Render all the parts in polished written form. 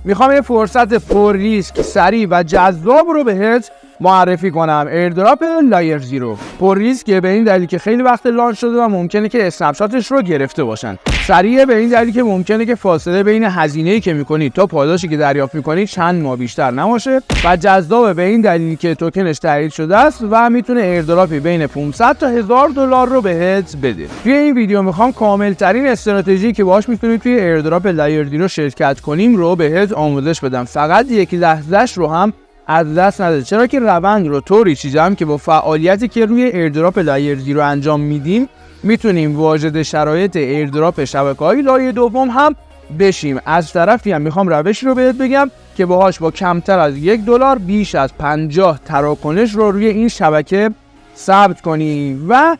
میخوام یه فرصت پر ریسک، سریع و جذاب رو بهت معرفی کنم. ایردراپ لایر زیرو پر ریسکه به این دلیل که خیلی وقت لانچ شده و ممکنه که اسنپ شاتش رو گرفته باشن. سریعه به این دلیل که ممکنه که فاصله بین هزینه‌ای که می‌کنید تا پاداشی که دریافت می‌کنید چند ماه بیشتر نباشه و جذابه به این دلیل که توکنش تایید شده است و میتونه ایردراپی بین 500 تا 1000 دلار رو بهت بده. توی این ویدیو میخوام کامل‌ترین استراتژی که باهاش میتونید توی ایردراپ لایر زیرو شرکت کنیم رو بهت آموزش بدم. فقط یک لحظه‌اش رو هم از دست نده، چرا که روند رو طوری چیدم که با فعالیتی که روی ایردراپ لایر زیرو انجام میدیم میتونیم واجد شرایط ایردراپ شبکه‌های لایه دوم هم بشیم. از طرفی هم میخوام روشی رو بهت بگم که باهاش با کمتر از $1 بیش از 50 تراکنش رو روی این شبکه ثبت کنی و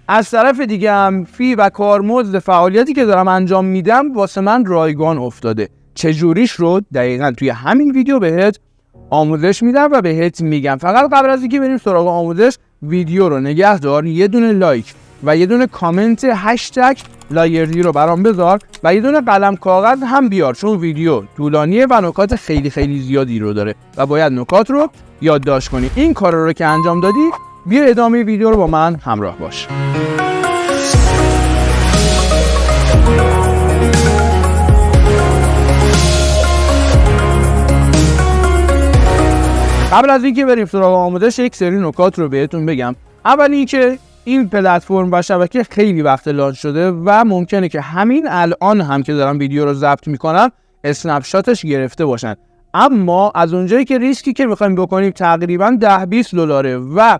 از طرف دیگه هم فی و کارمزد فعالیتی که دارم انجام میدم واسه من رایگان افتاده. چجوریش رو دقیقاً توی همین ویدیو بهت آموزش میدم و بهت میگم. فقط قبل از اینکه بریم سراغ آموزش، ویدیو رو نگه دار، یه دونه لایک و یه دونه کامنت هشتگ لایر زیرو برام بذار و یه دونه قلم کاغذ هم بیار، چون ویدیو طولانیه و نکات خیلی خیلی زیادی رو داره و باید نکات رو یادداشت کنی. این کار رو که انجام دادی، بیا ادامه ویدیو رو با من همراه باش. قبل از اینکه بریم سراغ آموزش، یک سری نکات رو بهتون بگم. اول اینکه این پلتفرم و شبکه خیلی وقت لانچ شده و ممکنه که همین الان هم که دارم ویدیو رو ضبط میکنم اسنپ شاتش گرفته باشن، اما از اونجایی که ریسکی که میخوایم بکنیم تقریبا $10-20 و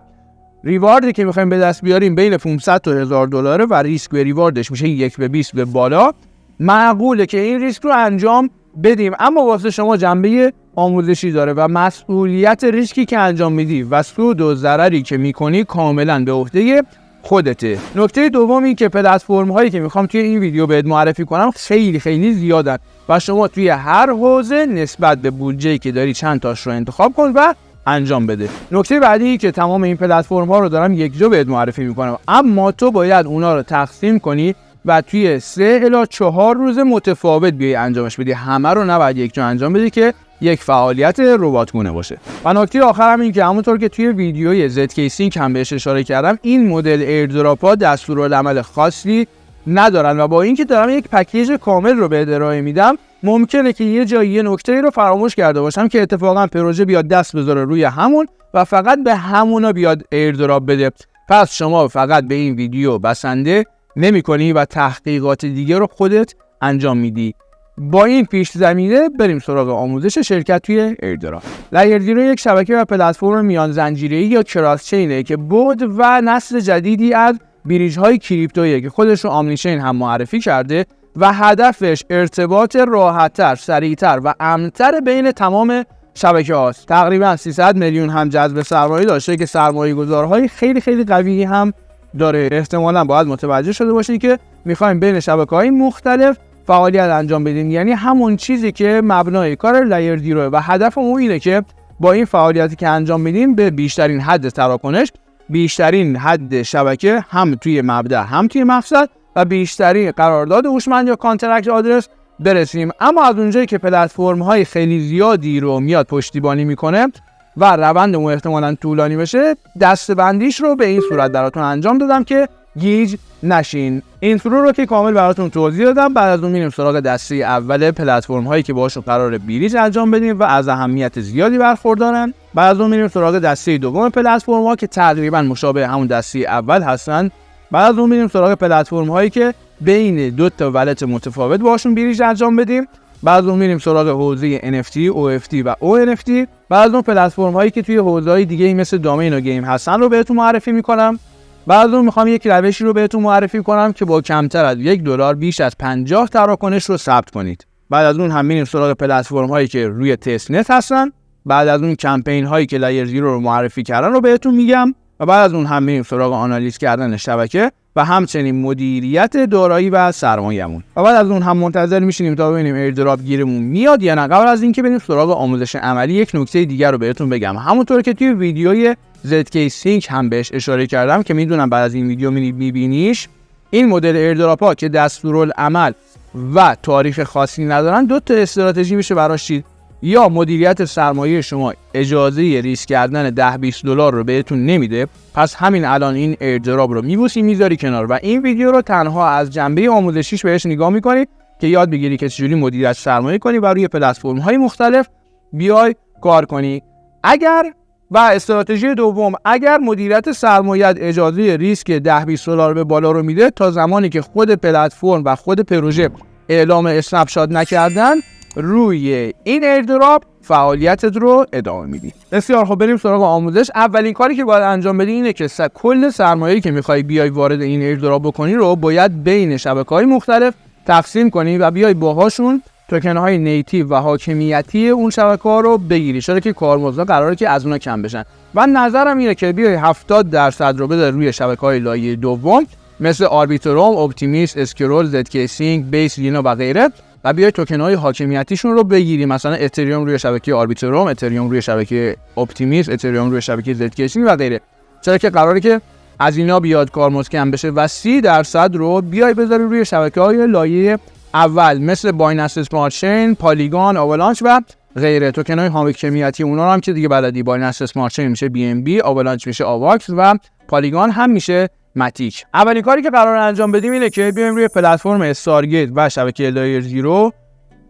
ریواردی که میخوایم به دست بیاریم بین 500 تا 1000 دلاره و ریسک به ریواردش میشه 1/20 به بالا، معقوله که این ریسک رو انجام بدیم. اما واسه شما جنبه آموزشی داره و مسئولیت ریسکی که انجام میدی و سود و ضرری که میکنی کاملا به عهده خودته. نکته دوم این که پلتفرم هایی که میخوام توی این ویدیو بهت معرفی کنم خیلی خیلی زیادن و شما توی هر حوزه نسبت به بودجه‌ای که داری چند تاش رو انتخاب کن و انجام بده. نکته بعدی که تمام این پلتفرم ها رو دارم یک جا بهت معرفی میکنم، اما تو باید اونا رو تقسیم کنی و توی 3 الی 4 روز متفاوت بیای انجامش بدی. همه رو نباید یک جا انجام بدی که یک فعالیت رباتگونه باشه. و نکته آخر هم این که همونطور که توی ویدیوی ZK Sync هم بهش اشاره کردم، این مدل ایردراپ ها دستورالعمل خاصی ندارن و با اینکه دارم یک پکیج کامل رو به ارائه میدم، ممکنه که یه جایی یه نکته رو فراموش کرده باشم که اتفاقا پروژه بیاد دست بذاره روی همون و فقط به همونا بیاد ایردراپ بده. پس شما فقط به این ویدیو بسنده نمی‌کنی و تحقیقات دیگه رو خودت انجام میدی. با این پیش زمینه بریم سراغ آموزش شرکت توی ایردراپ. لایر زیرو یک شبکه و پلتفرم میان زنجیره‌ای یا کراس چینه که بعد و نسل جدیدی از بریج‌های کریپتویی که خودش رو آمنیچین هم معرفی کرده و هدفش ارتباط راحت‌تر، سریع‌تر و امن‌تر بین تمام شبکه‌هاست. تقریباً 300 میلیون هم جذب سرمایه داشته که سرمایه‌گذارهای خیلی خیلی قوی هم داره. احتمالاً باید متوجه شده باشید که می‌خوایم بین شبکه‌های مختلف فعالیت انجام بدیم، یعنی همون چیزی که مبنای کار لایر زیرو و هدفمون اینه که با این فعالیتی که انجام میدیم به بیشترین حد تراکنش، بیشترین حد شبکه هم توی مبدا هم توی مقصد و بیشترین قرارداد هوشمند یا کانترکت آدرس برسیم. اما از اونجایی که پلتفرم های خیلی زیادی رو میاد پشتیبانی میکنه و روندمون احتمالاً طولانی بشه، دسته‌بندیش رو به این صورت براتون انجام دادم که گیج نشین. اینترو رو که کامل براتون توضیح دادم. بعد از اون میریم سراغ دسته اول پلتفرم هایی که باهاشون قراره بریج انجام بدیم و از اهمیت زیادی برخوردارن. بعد از اون میریم سراغ دسته دوم پلتفرم ها که تقریبا مشابه همون دسته اول هستن. بعد از اون میریم سراغ پلتفرم هایی که بین دو تا ولت متفاوت باهاشون بریج انجام بدیم. بعد از اون میریم سراغ حوزه NFT، OFT و ONFT. بعد از اون پلتفرم هایی که توی حوزه‌های دیگه مثل دامین و گیم هستن رو بهتون معرفی میکنم. بعد از اون میخوام یک روشی رو بهتون معرفی کنم که با کمتر از $1 بیش از 50 تراکنش رو ثبت کنید. بعد از اون هم میریم سراغ پلتفرم هایی که روی تست نت هستن. بعد از اون کمپین هایی که لایر زیرو رو معرفی کردن رو بهتون میگم و بعد از اون هم میریم سراغ آنالیز کردن شبکه و همچنین مدیریت دارایی و سرمایه‌مون. و بعد از اون هم منتظر میشینیم تا ببینیم ایردراپ گیرمون میاد یا نه. قبل از اینکه بریم سراغ آموزش عملی، یک نکته دیگر رو بهتون بگم. همونطور که توی ویدیوی ZK Sync هم بهش اشاره کردم که میدونم بعد از این ویدیو میبینیش، این مدل ایردراپ ها که دستورالعمل و تاریخ خاصی ندارن، دو تا استراتژی میشه براش چید. یا مدیریت سرمایه شما اجازه ریسک کردن 10-20 دلار رو بهتون نمیده، پس همین الان این ایردراپ رو میبوسی میذاری کنار و این ویدیو رو تنها از جنبه آموزشیش بهش نگاه میکنی که یاد بگیری که چجوری مدیریت سرمایه کنی و روی پلتفرم های مختلف بیای کار کنی. و استراتژی دوم، اگر مدیریت سرمایه اجازه ریسک 10-20 دلار به بالا رو میده، تا زمانی که خود پلتفرم و خود پروژه اعلام اسنپ شات نکردن، روی این ایردراپ فعالیتت رو ادامه میدی. بسیار خب، بریم سراغ آموزش. اولین کاری که باید انجام بدی اینه که کل سرمایه‌ای که میخوای بیای وارد این ایردراپ بکنی رو باید بین شبکه‌های مختلف تقسیم کنی و بیای باهاشون توکن‌های نیتیو و حاکمیتی اون شبکه‌ها رو بگیری، چرا که کارمزدها قراره که از اونها کم بشن. و نظرم اینه که بیای 70% رو بذاری روی شبکه‌های لایه دوم مثل آربیتروم، اپتیمیست، اسکرول، زدکیسینگ، بیس، لینا و غیره، و بیای توکن‌های حاکمیتیشون رو بگیری، مثلا اتریوم روی شبکه آربیتروم، اتریوم روی شبکه اپتیمیست، اتریوم روی شبکه زدکیسینگ و غیره، چرا که قراره که از اینا بیاد کارمزد کم بشه. و 30% رو بیای بذاری روی شبکه‌های لایه اول مثل بایننس اسمارت چین، پالیگون، آوالانچ و غیره. توکن‌های حاکمیتی اونا هم که دیگه بلدی، بایننس اسمارت چین میشه BNB، آوالانچ میشه آواکس و پالیگون هم میشه ماتیک. اولین کاری که قرار انجام بدیم اینه که بیایم روی پلتفرم استارگیت و شبکه لایر زیرو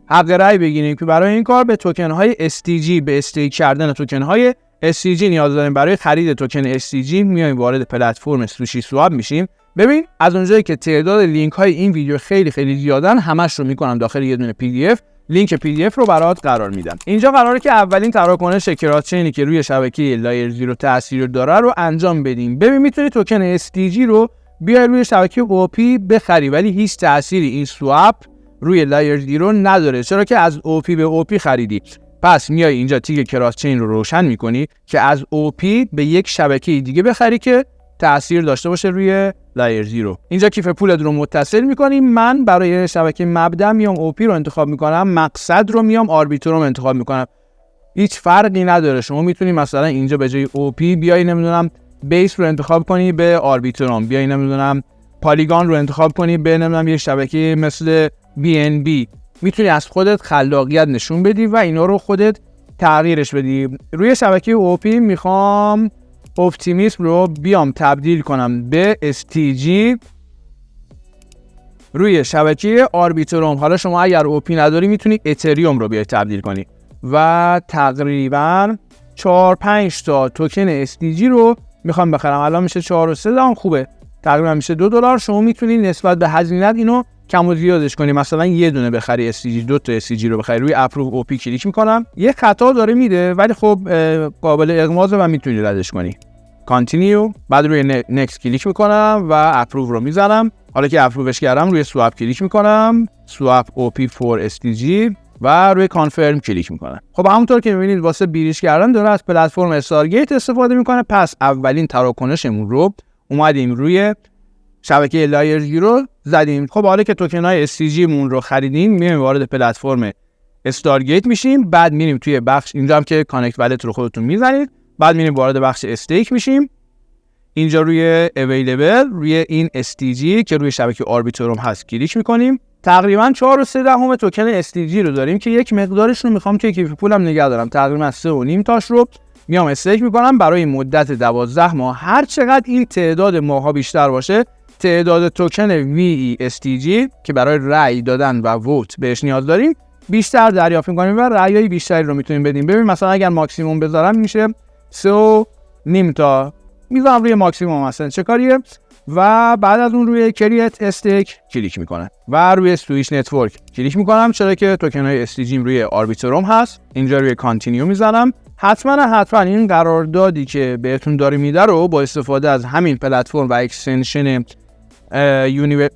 حق رأی بگیریم که برای این کار به توکن‌های STG، به استیک کردن توکن‌های STG نیاز داریم. برای خرید توکن STG میایم وارد پلتفرم سوشی سواب میشیم. ببین، از اونجایی که تعداد لینک‌های این ویدیو خیلی زیادن، همش رو میکنم داخل یه دونه PDF. لینک PDF رو برات قرار میدم. اینجا قراره که اولین تراکنش کراچینی که روی شبکه لایر زیرو تاثیر داره رو انجام بدیم. ببین، میتونی توکن STG رو بیای روی شبکه OP بخری، ولی هیچ تأثیری این سواب روی لایر زیرو نداره، چرا که از OP به OP خریدی. پس میای اینجا تیک کراچین رو روشن میکنی که از OP به یک شبکه دیگه بخری که تأثیر داشته باشه روی لایر زیرو. اینجا کیف پولت رو متصل میکنیم. من برای شبکه مبدا میام OP رو انتخاب میکنم، مقصد رو میام آربیتروم انتخاب میکنم. هیچ فرقی نداره، شما میتونی مثلا اینجا به جای OP بیای نمیدونم بیس رو انتخاب کنی به آربیتروم، بیای نمیدونم پالیگون رو انتخاب کنی به نمیدونم یه شبکه مثل BNB. میتونی از خودت خلاقیت نشون بدی و اینا رو خودت تغییرش بدی. روی شبکه OP میخوام اپتیمیسم رو بیام تبدیل کنم به STG. روی شبکه آربیتروم، حالا شما اگر OP نداری میتونی اتریوم رو بیای تبدیل کنی و تقریبا 4-5 تا توکن STG رو میخوام بخرم. الان میشه 4.3 خوبه، تقریبا میشه $2. شما میتونی نسبت به هزینه‌ت اینو کم و زیادش کنی، مثلا یه دونه بخری STG، 2 تا STG رو بخری. روی اپروو OP کلیک میکنم، یه خطا داره میده ولی خب قابل اغماضه و میتونی ردش کنی. کانتینیو، بعد روی نکست کلیک میکنم و اپروو رو میزنم. حالا که اپرووش کردم روی سواب کلیک میکنم، سواب OP for STG و روی کانفرم کلیک میکنم. خب همونطور که میبینید واسه بیریش کردن داره از پلتفرم استارگیت استفاده میکنه. پس اولین تراکنشمون رو اومدیم روی شبکه لایر زیرو زدیم. خب حالا که توکن‌های STG مون رو خریدیم، میایم وارد پلتفرم استارگیت میشیم. بعد میریم توی بخش، اینجا هم که کانکت والت رو خودتون میزنید. بعد میریم وارد بخش استیک میشیم. اینجا روی اویلیبل، روی این STG که روی شبکه آربیتروم هست کلیک میکنیم. تقریبا 4.3 توکن STG رو داریم که یک مقدارش رو میخوام که کیف پولم نگه دارم، تقریبا 3.5 تاش رو میام استیک میکنم برای مدت 12 ماه. هر چقدر این تعداد ماها بیشتر باشه، تعداد توکن VESTG که برای رأی دادن و ووت بهش نیاز داریم بیشتر دریافت میکنیم و رأیای بیشتری رو میتونیم بدیم. ببین مثلا اگر ماکسیموم بذارم میشه 3.5 تا، میذارم روی ماکسیموم مثلا چه کاریه، و بعد از اون روی کریت استیک کلیک میکنم و روی سویچ نتورک کلیک میکنم، چرا که توکن های STG روی آربیتروم هست. اینجا روی کانتینیو میزنم. حتما این قراردادی که بهتون داره میده رو با استفاده از همین پلتفرم و اکستنشن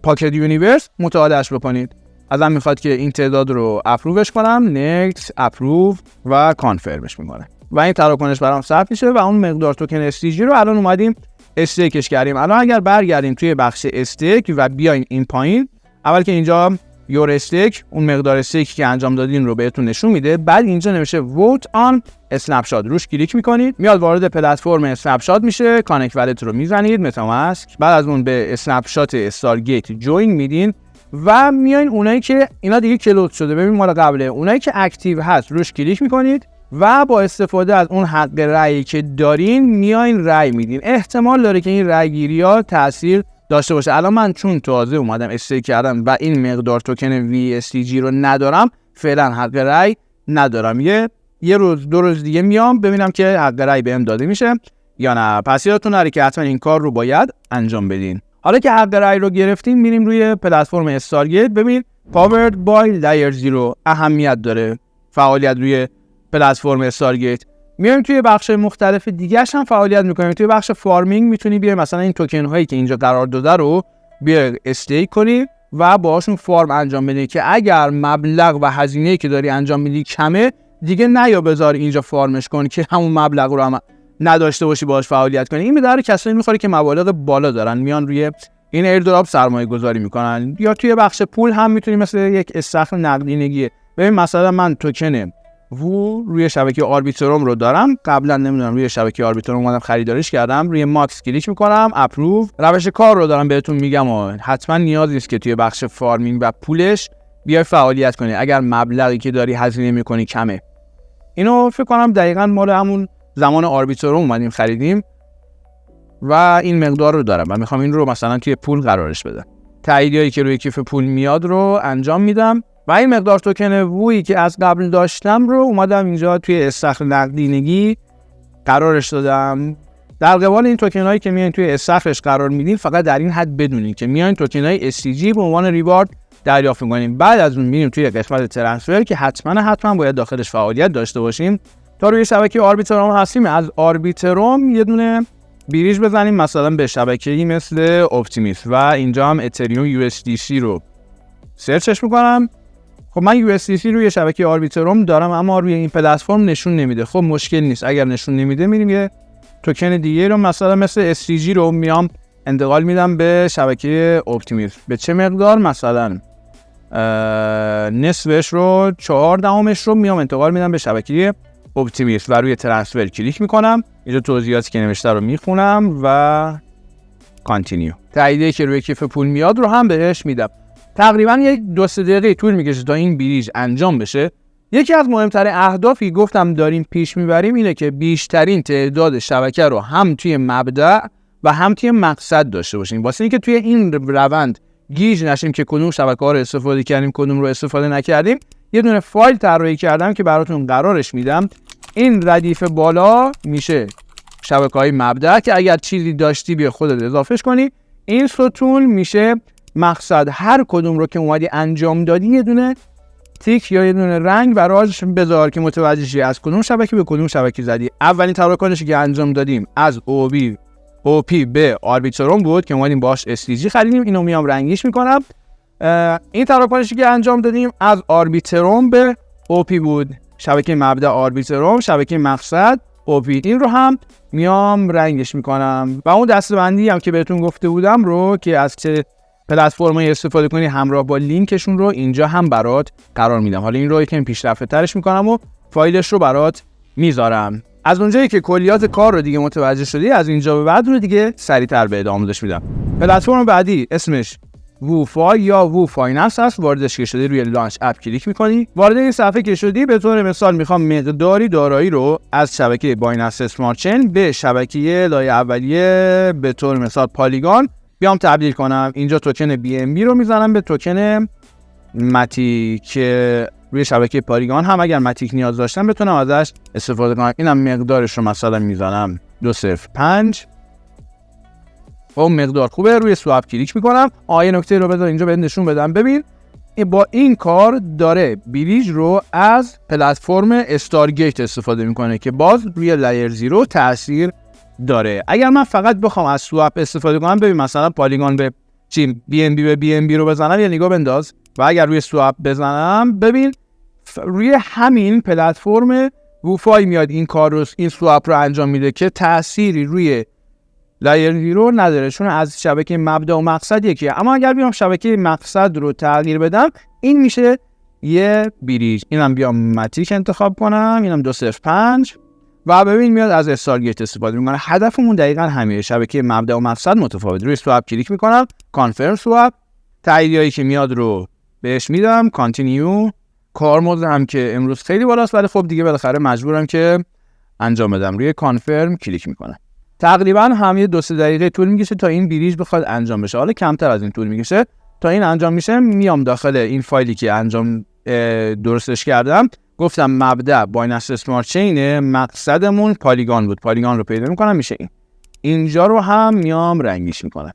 پاکت یونیورس مطالعهش بکنید. ازم میخواد که این تعداد رو اپرووش کنم، نکست، اپروو و کانفرمش میکنه و این تراکنش برام ثبت میشه و اون مقدار توکن STG رو الان اومدیم استیکش کردیم. الان اگر برگردیم توی بخش استیک و بیایم این پایین، اول که اینجا your stake، اون مقدار استیکی که انجام دادین رو بهتون نشون میده. بعد اینجا نمیشه vote on اسنپ روش کلیک میکنید، میاد وارد پلتفرم اسنپ میشه، کانکت والت رو میزنید متاماسک، بعد از اون به اسنپ استارگیت جوین میدین و میاین اونایی که اینا دیگه کلود شده، ببین مال قبله، اونایی که اکتیو هست روش کلیک میکنید و با استفاده از اون حق رأیی که دارین میاین رأی میدین. احتمال داره که این رأی گیری ها تاثیر داشته باشه. الان من چون تازه اومدم استیک کردم و این مقدار توکن VSTG رو ندارم، فعلا حق رأی ندارم. یه روز 2 روز دیگه میام ببینم که حق رأی بهم داده میشه یا نه. پس یادتون نره که حتما این کار رو باید انجام بدین. حالا که حق رأی رو گرفتیم میریم روی پلتفرم استارگیت. ببین powered by layer 0 اهمیت داره فعالیت روی پلتفرم استارگیت. میایم توی بخش مختلف دیگه‌اش هم فعالیت می‌کنیم. توی بخش فارمینگ میتونی بیای مثلا این توکن هایی که اینجا قرار داده رو بیای استیک کنی و باهاشون فارم انجام بدی که اگر مبلغ و هزینه‌ای که داری انجام میدی کمه، دیگه نیا بذار اینجا فارمش کنی که همون مبلغ رو هم نداشته باشی باهاش فعالیت کنی. این به درد کسایی می‌خوره که مبالغ بالا دارن، میان روی این ایردراپ سرمایه گذاری میکنن. یا توی بخش پول هم میتونی مثل یک استخر نقدینگی، ببین مثلا من توکن وو روی شبکه آربیتروم رو دارم، قبلا نمیدونم روی شبکه آربیتروم اومدم خریداریش کردم، روی ماکس کلیک میکنم، اپروو، روش کار رو دارم بهتون میگم و حتما نیاز نیست که توی بخش فارمینگ و پولش بیای فعالیت کنی اگر مبلغی که داری هزینه میکنی کمه. اینو فکر کنم دقیقاً مال همون زمان آربیتروم اومدیم خریدیم و این مقدار رو دارم و میخوام این رو مثلا توی پول قرارش بدم. تاییدیایی که روی کیف پول میاد رو انجام میدم و این مقدار توکن وویی که از قبل داشتم رو اومدم اینجا توی استخر نقدینگی قرارش دادم. در قبال این توکن هایی که میایین توی استخرش قرار میدین، فقط در این حد بدونید که میایین توکن های STG به عنوان ریوارد دریافت می‌کنیم. بعد از اون میریم توی قسمت ترانسفر که حتما باید داخلش فعالیت داشته باشیم. تا روی شبکه آربیتروم هستیم، از آربیتروم یه دونه بریج بزنیم مثلا به شبکه‌ای مثل اپتیمیس و اینجا هم اتریوم USDC رو سرچش میکنم. خب من USDC روی شبکه آربیتروم دارم اما روی این پلتفرم نشون نمیده. خب مشکل نیست، اگر نشون نمیده میریم یه توکن دیگه رو مثلا مثل STG رو میام انتقال میدم به شبکه اپتیمیس. به چه مقدار؟ مثلا نصفش رو 4/10 رو میام انتقال میدم به شبکه اپتیمیس و روی ترانسفر کلیک میکنم. اینجا توضیحاتی که نوشته رو میخونم و کانتینیو. تاییدی که روی کیف پول میاد رو هم بهش میدم. تقریبا 1-2 دقیقه طول میکشه تا این بریج انجام بشه. یکی از مهمترین اهدافی گفتم داریم پیش میبریم اینه که بیشترین تعداد شبکه رو هم توی مبدأ و هم توی مقصد داشته باشیم، واسه اینکه توی این روند گیج نشیم که کدوم شبکه‌ها رو استفاده کردیم کدوم رو استفاده نکردیم. یه دونه فایل طراحی کردم که براتون قرارش میدم. این ردیف بالا میشه شبکه‌های مبدأ که اگر چیزی داشتی بیا خودت اضافهش کنی. این ستون میشه مقصد. هر کدوم رو که اومدی انجام دادی یه دونه تیک یا یه دونه رنگ براش بذار که متوجه شی از کدوم شبکه به کدوم شبکه زدی. اولین تراکنشی که انجام دادیم از OP به آربیتروم بود که اومدیم باش STG خریدیم. اینو میام رنگیش میکنم. این تراکنشی که انجام دادیم از آربیتروم به OP بود، شبکه مبدأ آربیتروم، شبکه مقصد OP. این رو هم میام رنگش میکنم و اون دسته‌بندی هم که بهتون گفته بودم رو که از چه پلتفرمی استفاده کنی همراه با لینکشون رو اینجا هم برات قرار میدم. حالا این رو یکم پیشرفته ترش میکنم و فایلش رو برات میذارم. از اونجایی که کلیات کار رو دیگه متوجه شدی، از اینجا به بعد رو دیگه سریعتر به آموزش میدم. پلتفرم بعدی اسمش ووفای یا وو فایننس هست. واردش که شدی روی لانچ اپ کلیک میکنی. وارد این صفحه که شدی به طور مثال میخوام مقداری دارایی رو از شبکه بایننس اسمارت چین به شبکه لایه اولیه به طور مثال پالیگون بیام تبدیل کنم. اینجا توکن BNB رو میزنم به توکن ماتیک که روی شبکه پالیگون هم اگر ماتیک نیاز داشتم بتونم ازش استفاده کنم. اینم مقدارش رو مثلا میزنم 205. اون مقدار خوبه. روی سواب کلیک میکنم. یه نکته رو بذار اینجا بهت نشون بدم. ببین با این کار داره بریج رو از پلتفرم استارگیت استفاده میکنه که باز روی لایر 0 تاثیر داره. اگر من فقط بخوام از سواب استفاده کنم، ببین مثلا پالیگون به چی BNB به BNB رو بزنم یه نگاه بنداز و اگر روی سواب بزنم ببین روی همین پلتفرم ووفای میاد این کار رو، این سواب رو انجام میده که تأثیری روی لایر زیرو نداره چون از شبکه مبدا و مقصد یکیه. اما اگر بیام شبکه مقصد رو تغییر بدم این میشه یه بریج. اینم بیام ماتریک انتخاب کنم، اینم 205 و ببین میاد از استارگیت استفاده میکنه. هدفمون دقیقاً همینه، شبکه مبدا و مقصد متفاوت. روی سواب کلیک میکنم، کانفرم سواب، تاییدیایی که میاد رو بهش میدم، کانتینیو. کارمزد هم که امروز خیلی بالاست ولی خب دیگه بالاخره مجبورم که انجام بدم. روی کانفرم کلیک میکنم. تقریبا هم یه 2-3 دقیقه طول میکشه تا این بریج بخواد انجام بشه. حالا کمتر از این طول میکشه. تا این انجام میشه میام داخل این فایلی که انجام درستش کردم. گفتم مبدا بایننس اسمارت چین، مقصدمون پالیگان بود. پالیگان رو پیدا میکنم میشه این. اینجا رو هم میام رنگیش میکنم.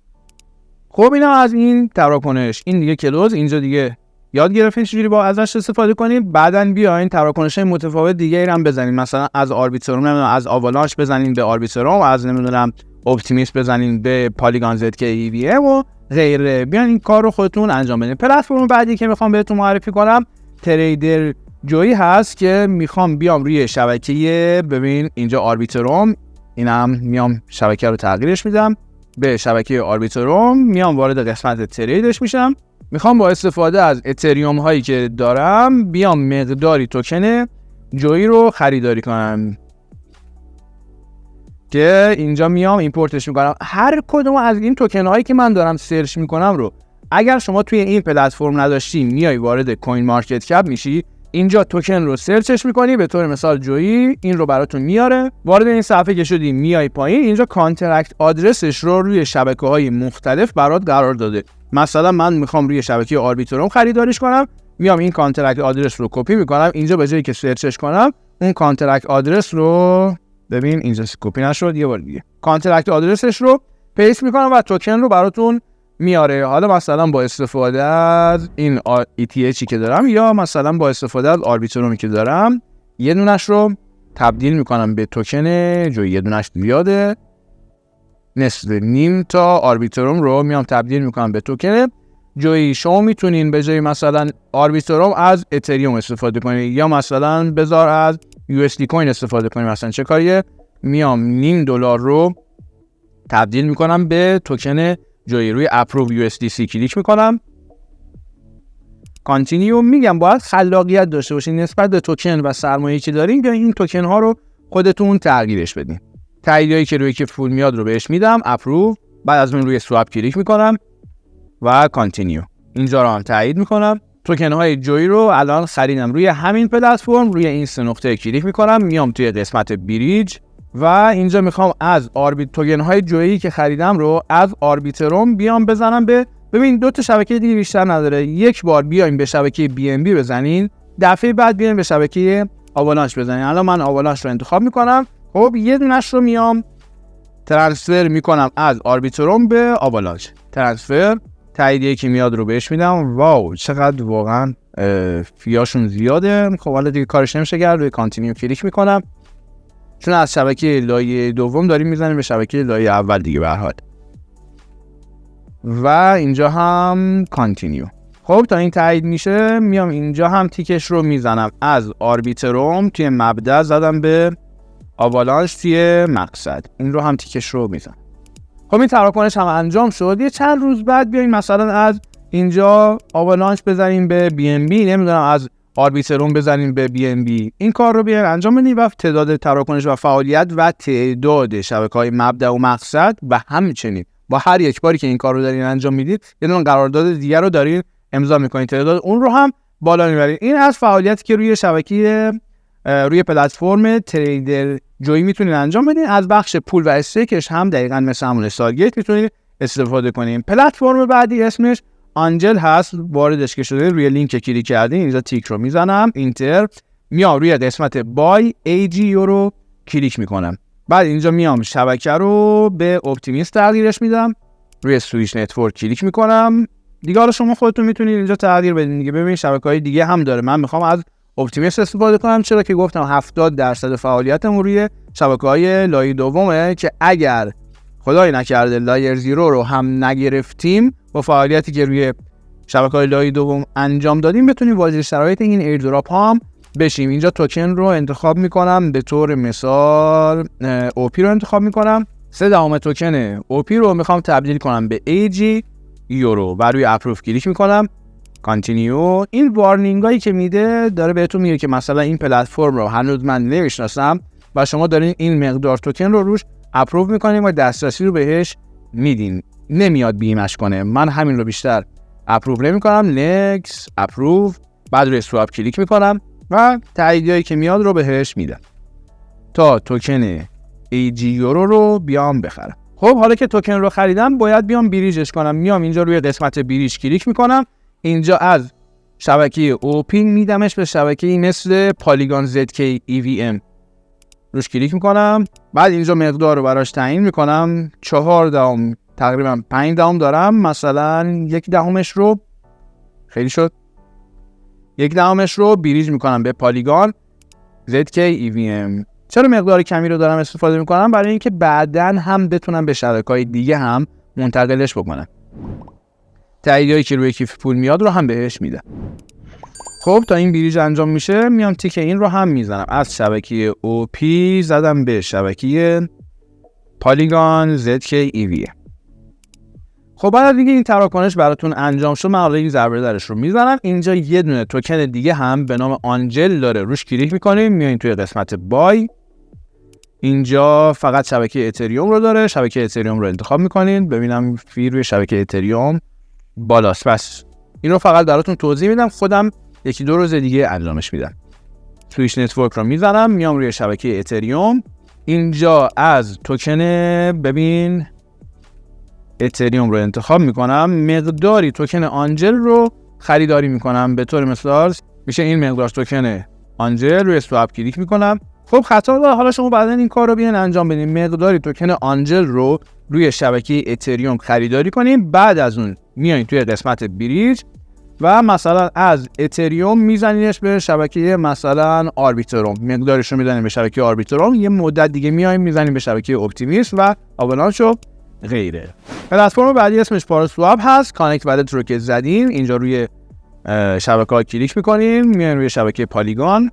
خب اینا از این تراکنش. این دیگه کلوز. اینجا دیگه یاد گرفتین چجوری با ازش استفاده کنیم. بعدن بیاین تراکنش‌های متفاوت دیگه ای هم بزنین. مثلا از آربیتروم نمیدونم از آوالانش بزنین به آربیتروم، از نمیدونم اپتیمیست بزنین به پالیگان زد که ای وی و غیره. بیاین این کار رو خودتون انجام بدین. پلتفرم بعدی که میخوام بهتون معرفی کنم تریدر جوی هست که میخوام بیام روی شبکه، ببین اینجا آربیتروم، اینم میام شبکه رو تغییرش میدم به شبکه آربیتروم، میام وارد قسمت تریدش میشم. میخوام با استفاده از اتریوم هایی که دارم بیام مقداری توکن جوی رو خریداری کنم که اینجا میام ایمپورتش میکنم. هر کدوم از این توکن هایی که من دارم سرچ میکنم رو اگر شما توی این پلتفرم نداشتی میای وارد کوین مارکت کپ میشی، اینجا توکن رو سرچش میکنی، به طور مثال جویی این رو براتون میاره. وارد این صفحه که شدی میای پایین، اینجا کانترکت آدرسش رو روی شبکه‌های مختلف برات قرار داده. مثلا من میخوام روی شبکه آربیتروم خریداریش کنم، میام این کانترکت آدرس رو کپی میکنم، اینجا به جایی که سرچش کنم اون کانترکت آدرس رو ببین اینجا کپی نشد، یه بار دیگه کانترکت آدرسش رو پیست میکنم و توکن رو براتون میاره. حالا مثلا با استفاده از این ETH که دارم یا مثلا با استفاده از آربیترومی که دارم یه دونش رو تبدیل میکنم به توکن جوی. یه دونش زیاده، نصف نیم تا آربیتروم رو میام تبدیل میکنم به توکن جوی. شما میتونین به جای مثلا آربیتروم از اتریوم استفاده کنید یا مثلا بذار از USD کوین استفاده کنید. مثلا چه کاریه؟ میام $0.5 رو تبدیل میکنم به توکن جوی. روی اپروو USDC کلیک میکنم، کانتینیو. میگم باید خلاقیت داشته باشین نسبت به توکن و سرمایه‌ای که دارین یا این توکن ها رو خودتون تغییرش بدین. تاییدیایی که روی که فول میاد رو بهش میدم، اپروو. بعد از اون روی سواب کلیک میکنم و کانتینیو. اینجا رو هم تایید میکنم. توکن های جوی رو الان خریدم روی همین پلتفرم. روی این سه نقطه کلیک میکنم، میام توی قسمت بریج و اینجا میخوام از توکن های جویی که خریدم رو از آربیتروم بیام بزنم به، ببین دو تا شبکه دیگه بیشتر نداره. یک بار بیاین به شبکه BNB بزنین، دفعه بعد بیاین به شبکه آوالانش بزنین. الان من آوالانش رو انتخاب میکنم. خب یه دونش رو میام ترانسفر میکنم از آربیتروم به آوالانش. ترانسفر، تاییدیه که میاد رو بهش میدم. واو چقدر واقعا فیاشون زیاده. خب حالا دیگه کارش نمیشه کرد. روی کانتینیو کلیک میکنم چون از شبکه لایه دوم داریم میزنیم به شبکه لایه اول دیگه به هر حال. و اینجا هم کانتینیو. خب تا این تایید میشه میام اینجا هم تیکش رو میزنم از آربیتروم توی مبدا زدم به آوالانش توی مقصد. این رو هم تیکش رو میزنم. خب این تراکنش هم انجام شد. یه چند روز بعد بیاین مثلا از اینجا آوالانش بزنیم به BNB، نمیدونم از آربیتروم بزنیم به BNB. این کار رو بیاین انجام بدین و تعداد تراکنش و فعالیت و تعداد شبکه‌های مبدا و مقصد و همچنین با هر یک باری که این کار رو دارین انجام میدید یه دونه قرارداد دیگر رو دارین امضا میکنین، تعداد اون رو هم بالا میبرین. این از فعالیتی که روی شبکه روی پلتفرم تریدر جوی میتونین انجام بدین. از بخش پول و استیکش هم دقیقاً مثل همون استارگیت میتونین استفاده کنین. پلتفرم بعدی اسمش آنجل هست. واردش که شده روی لینک کلیک کردین، اینجا تیک رو میزنم، اینتر، میام روی قسمت بای AG رو کلیک میکنم. بعد اینجا میام شبکه رو به اپتیمیست تغییرش میدم، روی سویچ نتورک کلیک میکنم. دیگه حالا شما خودتون میتونید اینجا تغییر بدین دیگه. ببین شبکه‌های دیگه هم داره. من میخوام از اپتیمیست استفاده کنم چرا که گفتم 70% فعالیتم روی شبکه‌های لایه دومه که اگر خدای نکرده لایر زیرو رو هم نگرفتیم با فعالیتی که روی شبکه‌های لایه دوم انجام دادیم بتونیم واجد شرایط این ایردراپ هم بشیم. اینجا توکن رو انتخاب میکنم، به طور مثال اوپی رو انتخاب میکنم. 3 توکن OP رو میخوام تبدیل کنم به AG یورو و روی اپروف کلیک میکنم. کانتینیو. این وارنینگ هایی که میده داره بهتون میگه که مثلا این پلتفرم رو هنوز من نمیشناسم و شما دارین این مقدار توکن رو روش اپروف میکنین و دسترسی رو بهش میدین، نمیاد بیمش کنه. من همین رو بیشتر اپروف نمیکنم. نکس اپروف، بعد روی سواب کلیک میکنم و تاییدیایی که میاد رو بهش میدم تا توکن AG یورو رو بیام بخرم. خب حالا که توکن رو خریدم باید بیام بریجش کنم. میام اینجا روی قسمت بریج کلیک میکنم. اینجا از شبکه OP میدمش به شبکه مثل پالیگان ZK EVM روش کلیک میکنم. بعد اینجا مقدار رو براش تعیین میکنم. 4 دهم تقریبا 5 دهم دارم، مثلا 1 دهمش رو خیلی شد 1 دهمش رو بریج میکنم به پالیگان ZK EVM. چرا مقدار کمی رو دارم استفاده میکنم؟ برای اینکه بعداً هم بتونم به شبکه‌های دیگه هم منتقلش بکنم. تاییدیایی که روی کیف پول میاد رو هم بهش میدم. خب تا این بریج انجام میشه میام تیک این رو هم میزنم. از شبکه OP زدم به شبکه پالیگان ZK EVM. خب بعد دیگه این تراکنش براتون انجام شد، من حالا این ضربه درش رو میزنم. اینجا یه دونه توکن دیگه هم به نام آنجل داره، روش کلیک میکنیم. میایین توی قسمت بای، اینجا فقط شبکه اتریوم رو داره. شبکه اتریوم رو انتخاب میکنین. ببینم فی روی شبکه اتریوم بالاست. بس این رو فقط براتون توضیح میدم، خودم 1-2 روز دیگه انجامش میدم. سویچ نتورک رو میزنم، میام روی شبکه اتریوم. اینجا از توکن ببین اتریوم رو انتخاب میکنم. مقداری توکن آنجل رو خریداری میکنم. به طور مثال میشه این مقدار توکن آنجل، روی سواب کلیک میکنم. خب خطا داره، حالا شما بعدن این کار رو بیان انجام بدین. مقداری توکن آنجل رو روی شبکه اتریوم خریداری کنین. بعد از اون میایین توی قسمت بریج و مثلا از اتریوم میزنینش به شبکه مثلا آربیتروم. مقدارش رو میزنین به شبکه آربیتروم. یه مدت دیگه میایم میزنین به شبکه اپتیمیست و آوالانچ و غیره. پلتفرم بعدی اسمش پاراسواب هست. کانکت والت رو که زدین اینجا روی شبکه‌ها کلیک میکنین، میاین روی شبکه پالیگان.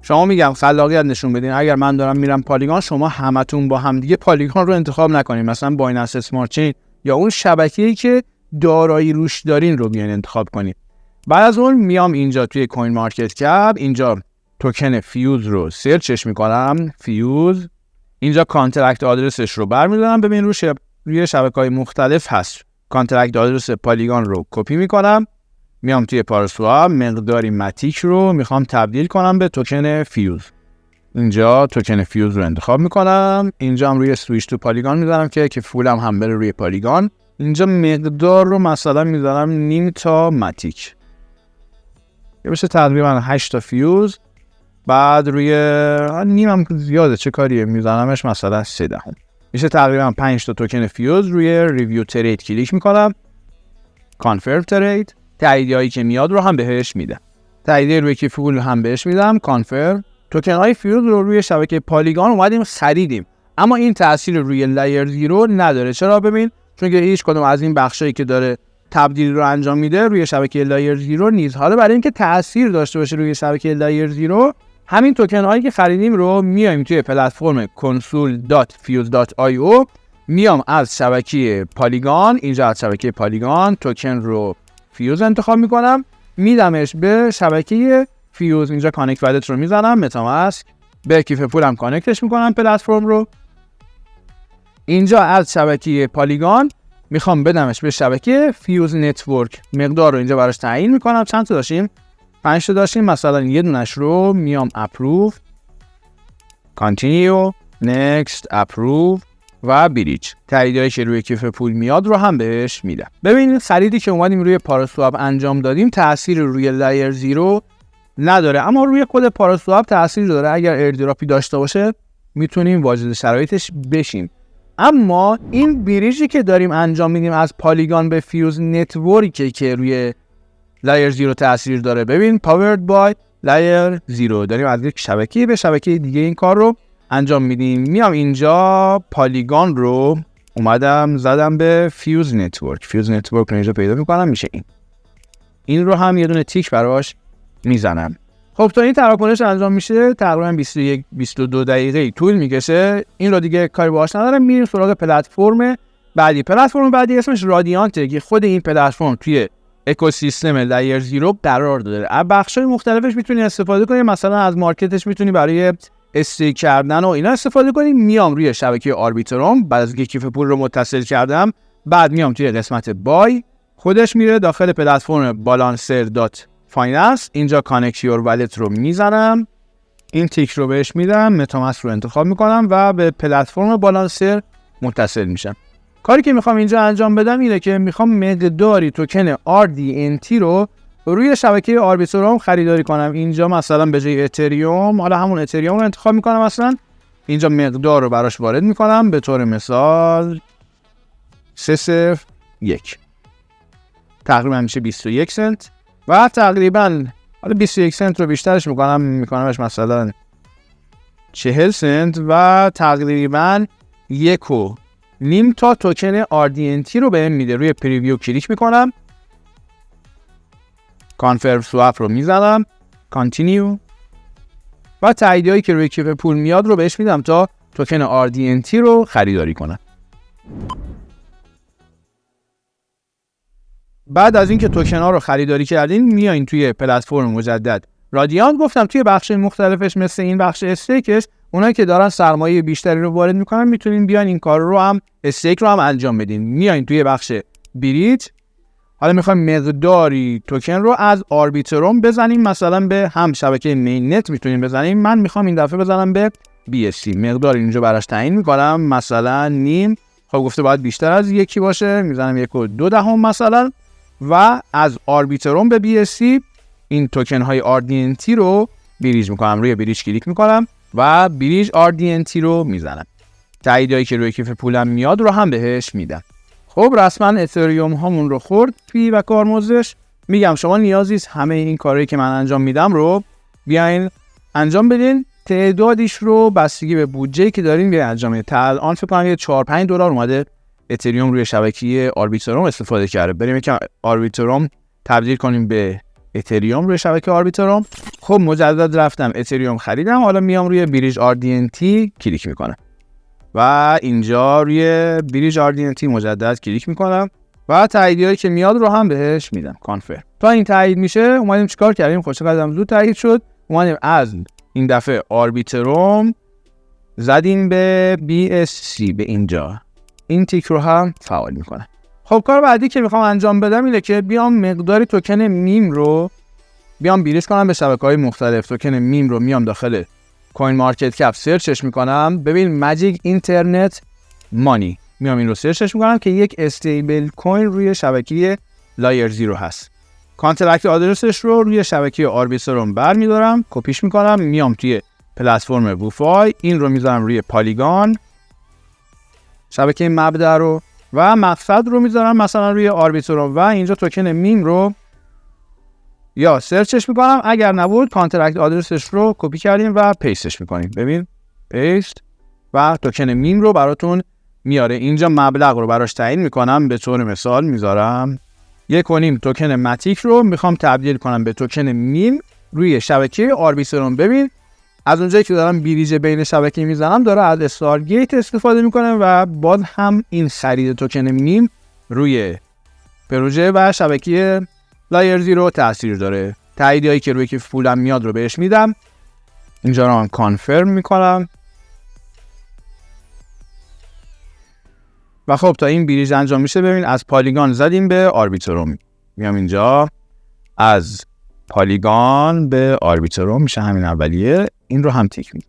شما میگم خلاقیت نشون بدین. اگر من دارم میرم پالیگان، شما همتون با هم دیگه پالیگان رو انتخاب نکنین. مثلا بایننس اسمارت چین یا اون شبکه‌ای که دارایی روش دارین رو بیاین انتخاب کنین. بعد از اون میام اینجا توی کوین مارکت کپ، اینجا توکن فیوز رو سرچش میکنم. فیوز، اینجا کانترکت آدرسش رو برمی‌دارم. ببین روی شبکه‌های مختلف هست. کانترکت آدرس پالیگان رو کپی میکنم، میام توی پاراسواب، مقداری ماتیک رو میخوام تبدیل کنم به توکن فیوز. اینجا توکن فیوز رو انتخاب میکنم. اینجا هم روی سویچ تو پالیگان میذارم که فولم هم بره روی پالیگان. اینجا مقدار رو مثلا میذارم نیم تا ماتیک، یه بشه تقریبا 8 تا فیوز. بعد روی نیم هم زیاده، چه کاریه، میزنمش مثلا 3 دهم، میشه تقریبا 5 تا توکن فیوز. روی ریویو ترید کلیک میکنم. کانفرم ترید، تاییدیایی که میاد رو هم بهش میدم. تاییدیه روی کیف پول هم بهش میدم. کانفرم. توکن های فیوز رو روی شبکه پالیگان اومدیم خریدیم، اما این تأثیر روی لایر زیرو نداره. چرا؟ ببین، چون که هیچ کدوم از این بخشایی که داره تبدیل رو انجام میده روی شبکه لایر زیرو نیست. حالا برای اینکه تأثیر داشته باشه روی شبکه لایر زیرو، همین توکن هایی که خریدیم رو میایم توی پلتفرم console.fuse.io، میام از شبکه پالیگان، اینجا از شبکه پالیگان توکن رو فیوز انتخاب میکنم، میدمش به شبکه فیوز. اینجا کانکت والت رو میزنم، متاماسک، به کیف پولم کانکتش میکنم پلتفرم رو. اینجا از شبکه پالیگان میخوام بدمش به شبکه فیوز نتورک. مقدار رو اینجا براش تعیین میکنم. چند تا داشتیم؟ 5 تا داشتیم. مثلا یه دونش رو میام اپروو، کانتینیو، نکست، اپروو و بریج. تاییدیایی که روی کیف پول میاد رو هم بهش میدم. ببینید خریدی که اومدیم روی پاراسواب انجام دادیم تأثیر روی لایر زیرو نداره، اما روی خود پاراسواب تأثیر داره. اگر ایردراپی داشته باشه میتونیم واجد شرایطش بشیم. اما این بریجی که داریم انجام میدیم از پالیگان به فیوز نتورکی که روی لایر زیرو تأثیر داره. ببین پاورد بای لایر زیرو، داریم از یک شبکه به شبکه دیگه این کار رو انجام میدیم. میام اینجا پالیگان رو اومدم زدم به فیوز نتورک. فیوز نتورک رو اینجا پیدا میکنم، میشه این رو هم یه دونه تیک براش میزنم. خب تا این تراکنش انجام میشه تقریبا 21-22 دقیقه طول میکشه. این رو دیگه کاری باهاش ندارم، میریم سراغ پلتفرم بعدی. پلتفرم بعدی اسمش رادیانته که خود این پلتفرم توی اکوسیستم لایر زیرو قرار داره. از بخش‌های مختلفش میتونی استفاده کنی، مثلا از مارکتش میتونی برای استیک کردن و اینا استفاده کنی. میام روی شبکه آربیتروم، بعد از اینکه کیف پول رو متصل کردم، بعد میام توی قسمت بای، خودش میره داخل پلتفرم balancer.finance. اینجا کانکت یور والت رو میزنم، این تیک رو بهش میدم، متامسک رو انتخاب میکنم و به پلتفرم بالانسر متصل میشم. کاری که میخوام اینجا انجام بدم اینه که میخوام مقداری توکن RDNT رو روی شبکه آربیتروم خریداری کنم. اینجا مثلا به جای اتریوم، حالا همون اتریوم رو انتخاب میکنم، مثلا اینجا مقدار رو براش وارد میکنم، به طور مثال 301 تقریبا میشه 21 سنت و تقریبا حالا 21 سنت رو بیشترش میکنمش مثلا 40 سنت و تقریبا 1.5 تا توکن RDNT رو بهم میده. روی پریویو کلیک میکنم، کانفرم سواب رو میزنم، کانتینیو و تاییدیایی که روی کیف پول میاد رو بهش میدم تا توکن RDNT رو خریداری کنم. بعد از اینکه توکن ها رو خریداری کردین میایین توی پلتفرم مجدد رادیانت. گفتم توی بخش مختلفش مثل این بخش استیکش، اونایی که دارن سرمایه بیشتری رو وارد میکنن میتونین بیان این کار رو هم، استیک رو هم انجام بدین. میایین توی بخش بریج، حالا میخوایم مقداری توکن رو از آربیتروم بزنیم، مثلا به هم شبکه مین نت میتونیم بزنیم. من میخوام این دفعه بزنم به BSC، مقدار اینجا براش تعیین میکنم، مثلا نیم. خب گفته باید بیشتر از یکی باشه، میزنم 1.2 مثلا و از آربیتروم به BSC این توکن های RDNT رو بریج میکنم. روی بریج کلیک میکنم و بریج RDNT رو میزنم. تاییدایی که روی کیف پولم میاد رو هم بهش میدم. خب رسما اتریوم هامون رو خورد فی و کارمزدش. میگم شما نیازیست همه این کارهایی که من انجام میدم رو بیاین انجام بدین. تعدادیش رو بستگی به بودجه‌ای که دارین بیاین انجام بدین. تا الان فکر کنم $4-5 اومده اتریوم روی شبکه آربیتروم استفاده کرده. بریم یکم آربیتروم تبدیل کنیم به اتریوم روی شبکه آربیتروم. خب مجدد رفتم اتریوم خریدم، حالا میام روی بریج RDNT کلیک میکنم و اینجا روی بریج RDNT مجدد کلیک میکنم و تاییدیایی که میاد رو هم بهش میدم، کانفرم. تا این تایید میشه اومدیم چیکار کردیم؟ خب چقدر زود تایید شد. اومدیم از این دفعه آربیتروم زدیم به BSC، به اینجا این تیک رو هم فعال میکنه. خب کار بعدی که میخوام انجام بدم اینه که بیام مقداری توکن میم رو بیام بریج کنم به شبکه‌های مختلف. توکن میم رو میام داخل کوین مارکت کپ سرچش میکنم، ببین ماجیک اینترنت مانی، میام این رو سرچش میکنم که یک استیبل کوین روی شبکه لایر زیرو هست. کانترکت آدرسش رو روی شبکه آربیتروم برمیدارم، کپیش میکنم، میام توی پلتفرم بوفای، این رو میذارم روی پالیگان شبکه مبدأ رو و مقصد رو میذارم مثلا روی آربیتروم و اینجا توکن میم رو یا سرچش میکنم، اگر نبود کانترکت آدرسش رو کپی کردیم و پیستش میکنیم. ببین پیست و توکن میم رو براتون میاره. اینجا مبلغ رو براش تعیین میکنم، به طور مثال میذارم 1.5 توکن ماتیک رو میخوام تبدیل کنم به توکن میم روی شبکه آربیتروم. ببین از اونجایی که دارم بریج بین شبکه میزنم داره از استارگیت استفاده میکنه و باز هم این خرید توکن میم روی پروژه و شبکه لایر زیرو تاثیر داره. تاییدیایی که روی کیف پولم میاد رو بهش میدم، اینجا رو هم کانفرم میکنم و خب تا این بریج انجام میشه ببین از پالیگان زدیم به آربیتروم. میام اینجا از پالیگان به آربیتروم میشه همین اولیه، این رو هم تیک میدم.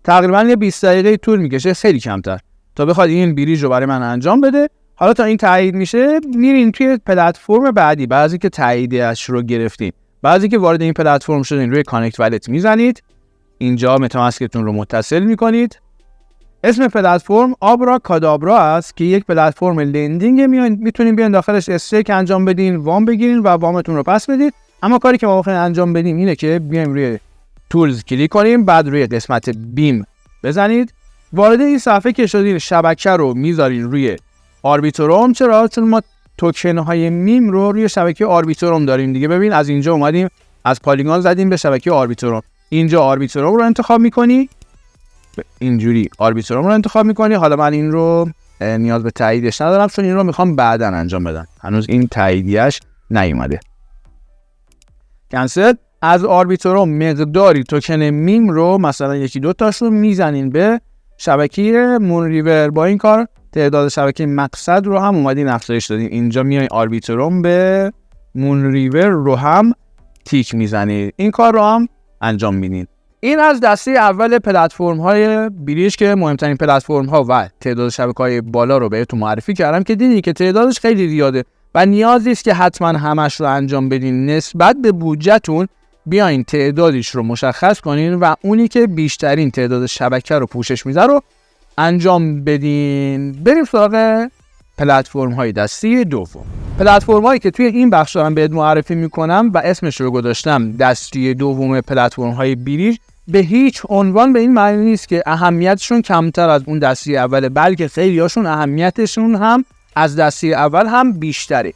تقریبا یه 20 دقیقه طول میکشه، خیلی کمتر، تا بخواد این بریج رو برای من انجام بده. حالا تا این تایید میشه میرین توی پلتفرم بعدی. بعضی که تاییدش رو گرفتین، بعضی که وارد این پلتفرم شدین روی کانکت والت میزنید، اینجا متامسکتون رو متصل میکنید. اسم پلتفرم آبرا کادابرا است که یک پلتفرم لندینگ، میتونین بیان داخلش استیک انجام بدین، وام بگیرین و وامتون رو پس بدید. اما کاری که ما میخوایم انجام بدیم اینه که بیایم روی تولز کلیک کنیم، بعد روی قسمت بیم بزنید. وارد این صفحه که شدین شبکه رو میذارین روی آربیتروم. چرا؟ چون ما توکن های میم رو روی شبکه آربیتروم داریم دیگه. ببین از اینجا اومدیم از پالیگان زدیم به شبکه آربیتروم. اینجا آربیتروم رو انتخاب میکنی، اینجوری آربیتروم رو انتخاب میکنی. حالا من این رو نیاز به تاییدش ندارم چون این رو میخوام بعداً انجام بدم، هنوز این تاییدیش نیومده. کنسل. از آربیتروم مقداری توکن میم رو مثلا یکی دو تاش رو میزنین به شبکه مون ریور. با این کار تعداد شبکه مقصد رو هم اومدین افزایش دادین. اینجا میای آربیتروم به مون ریور رو هم تیک میزنید. این کار رو هم انجام میدین. این از دسته اول پلتفرم های بریج که مهمترین پلتفرم ها و تعداد شبکه های بالا رو بهتون معرفی کردم که دیدین که تعدادش خیلی زیاده و نیازی است که حتما همش رو انجام بدین. نسبت به بودجهتون بیاین تعدادش رو مشخص کنین و اونی که بیشترین تعداد شبکه رو پوشش میده رو انجام بدین. بریم سراغ پلتفرم های دسته دوم. پلتفرم هایی که توی این بخش دارم بهت معرفی میکنم و اسمش رو گذاشتم دسته دوم پلتفرم های بریج، به هیچ عنوان به این معنی نیست که اهمیتشون کمتر از اون دسته اوله، بلکه خیلیاشون اهمیتشون هم از دسته اول هم بیشتره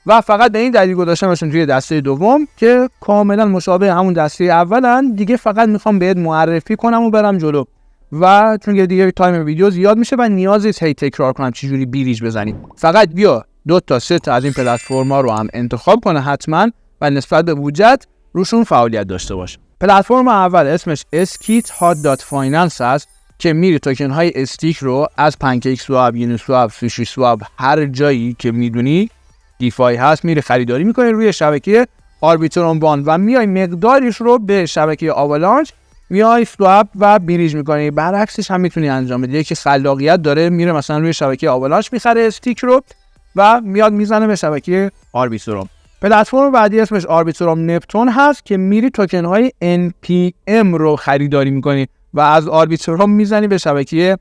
و فقط به این دلیل گذاشتمشون توی دسته دوم که کاملا مشابه همون دسته اولن. دیگه فقط میخوام بهت معرفی کنم و برم جلو و چون دیگه تایم ویدیو زیاد میشه و نیازی هی تکرار کنم چجوری بریج بزنیم. فقط بیا 2 تا 3 تا از این پلتفرم‌ها رو هم انتخاب کنه حتما و نسبت به بودجت روشون فعالیت داشته باش. پلتفرم اول اسمش eskithot.finance هست که میری توکن های استیک رو از پنکیک سواب، یونیسواب، سوشی سواب، هر جایی که میدونی دیفای هست میری خریداری میکنی روی شبکه آربیتروم وان و میای مقداریش رو به شبکه آوالانچ میای سواب و بریج میکنی. برعکسش هم میتونی انجام بدی. یکی خلاقیت داره میره مثلا روی شبکه آوالانچ میخره استیک رو و میاد میزنه به شبکه آربیتروم. پلتفرم بعدی اسمش آربیتروم نپتون هست که میری توکن های NPM رو خریداری میکنی و از آربیتروم میزنی به شبکه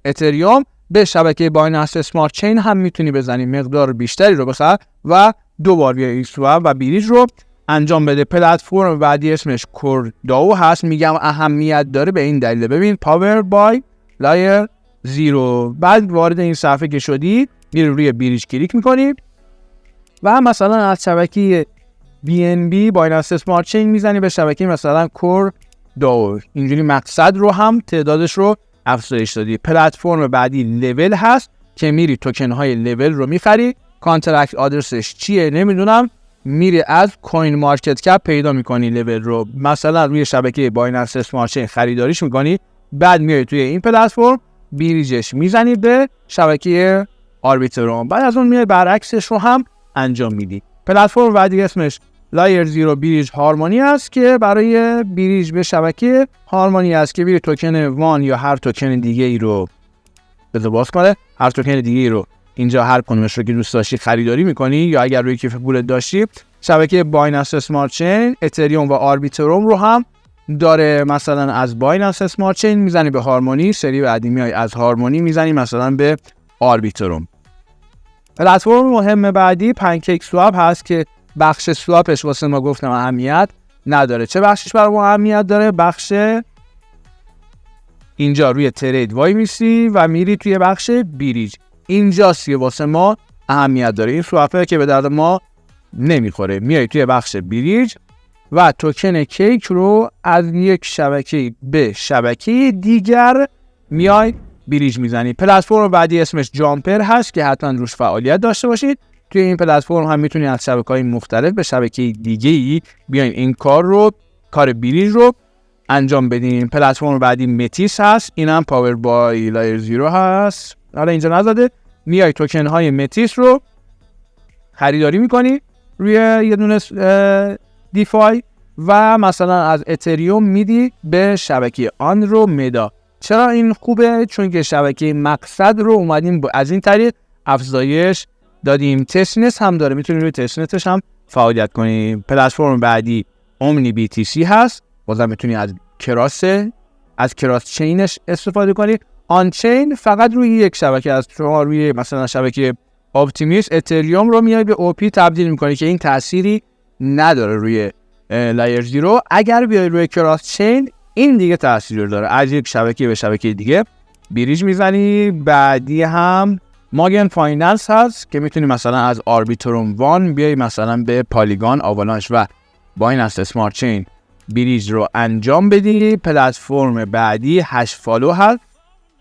اتریوم. به شبکه بایننس اسمارت چین هم میتونی بزنی، مقدار بیشتری رو بخر و دوبار بیا ایکسواب و بریج رو انجام بده. پلتفرم بعدی اسمش کورداو هست. میگم اهمیت داره به این دلیل، ببین پاور بای لایر 0. بعد وارد این صفحه که شدی میری روی بریج کلیک میکنی و مثلا از شبکه BNB بایننس اسمارت چین میزنی به شبکه مثلا کورداو. اینجوری مقصد رو هم تعدادش رو افزایش دادی. پلتفرم بعدی لول هست که میری توکن های لول رو میخری. کانترکت آدرسش چیه نمیدونم، میری از کوین مارکت کپ پیدا میکنی لول رو، مثلا روی شبکه بایننس اسمارت چین خریداریش میکنی. بعد میای توی این پلتفرم بریجش میزنی به شبکه آربیتروم. بعد از اون میای برعکسش رو هم انجام میدی. پلتفرم بعدی اسمش لایر 0 بریج هارمونی است که برای بریج به شبکه هارمونی است که میری توکن وان یا هر توکن دیگه ای رو باز کنه، هر توکن دیگه ای رو اینجا هر کدومش رو که دوست داشتی خریداری میکنی یا اگر روی کیف پولت داشتی شبکه بایننس اسمارت چین، اتریوم و آربیتروم رو هم داره. مثلا از بایننس اسمارت چین میزنی به هارمونی، سری بعدی میای از هارمونی میزنی مثلا به آربیتروم. پلتفرم مهم بعدی پنکیک سواب هست که بخش سوابش واسه ما گفتم اهمیت نداره. چه بخشش برای ما اهمیت داره؟ بخش اینجا روی ترید وای میسی و میری توی بخش بریج، اینجاست که واسه ما اهمیت داره. این سوابه که به درد ما نمیخوره. میای توی بخش بریج و توکن کیک رو از یک شبکه به شبکه دیگر میای بریج میزنی. پلتفرم بعدی اسمش جامپر هست که حتما روش فعالیت داشته باشید. توی این پلتفرم هم میتونید از شبکه‌های مختلف به شبکه دیگه‌ای بیاین این کار بریج رو انجام بدین. پلتفرم بعدی متیس هست، اینم پاور بای لایر 0 هست. حالا اینجا نزده. میای توکن های متیس رو خریداری میکنی روی یه دونه دیفای و مثلا از اتریوم میدی به شبکه آندرومدا. چرا این خوبه؟ چون که شبکه مقصد رو اومدیم از این طریق افزایش دادیم. تستنت هم داره، میتونی روی تستنتش هم فعالیت کنی. پلتفرم بعدی اومنی BTC هست، بازم میتونی از کراس چینش استفاده کنی. آن چین فقط روی یک شبکه، از شما روی مثلا شبکه اپتیمیس اتریوم رو میای به OP تبدیل میکنی که این تأثیری نداره روی لایر 0. اگر بیای روی کراس چین این دیگه تأثیر داره، از یک شبکه به شبکه دیگه بریج میزنی. بعدی هم ماگن فایننس هست که میتونی مثلا از آربیتروم وان بیای مثلا به پالیگان، آوالانچ و بایننس اسمارت چین بریج رو انجام بدی. پلتفرم بعدی هش فالو هست،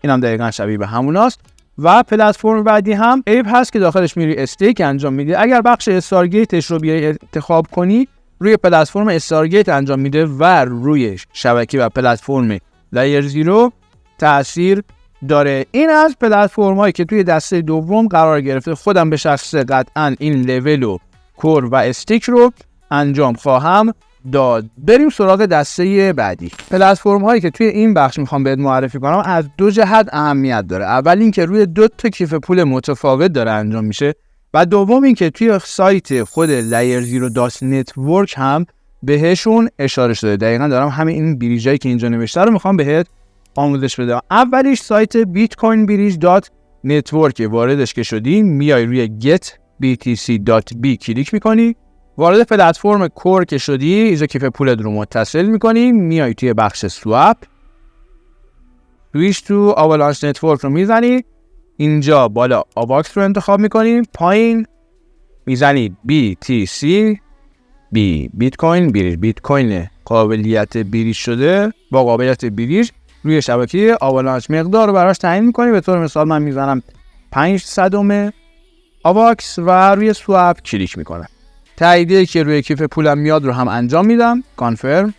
اینم دقیقاً شبیه به هموناست. و پلتفرم بعدی هم ایپ هست که داخلش میری استیک انجام میدی. اگر بخش استارگیتش رو بیای انتخاب کنی، روی پلتفرم استارگیت انجام میده و روی شبکه و پلتفرم لایر زیرو تاثیر داره. این از پلتفرم هایی که توی دسته دوم قرار گرفته. خودم به شخص قطعاً این لول و کور و استیک رو انجام خواهم داد. بریم سراغ دسته بعدی. پلتفرم هایی که توی این بخش میخوام بهت معرفی کنم از دو جهت اهمیت داره. اول این که روی 2 تا کیف پول متفاوت داره انجام میشه و دوم این که توی سایت خود لایر زیرو دات نتورک هم بهشون اشاره شده. دقیقاً دارم همین این بریجایی که اینجا نوشته رو میخوام بهت آموزش بدم. اولیش سایت بیت کوین بریج دات نتورک. واردش که شدی میای روی getbtc.b کلیک میکنی. وارد پلتفرم کور که شدی، اینجا کیف پولت رو متصل میکنی، میای توی بخش سواب، سویچ تو آوالانچ نتورک رو میزنی. اینجا بالا آواکس رو انتخاب میکنی، پایین میزنی BTC بیت کوین بریج. بیت کوین قابلیت بریج شده با قابلیت بریج روی شبکه آوالانچ. مقدار رو براش تعیین میکنی. به طور مثال من میزنم 500 آواکس و روی سواب کلیک میکنم. تاییدیه که روی کیف پولم میاد رو هم انجام میدم، کانفرم.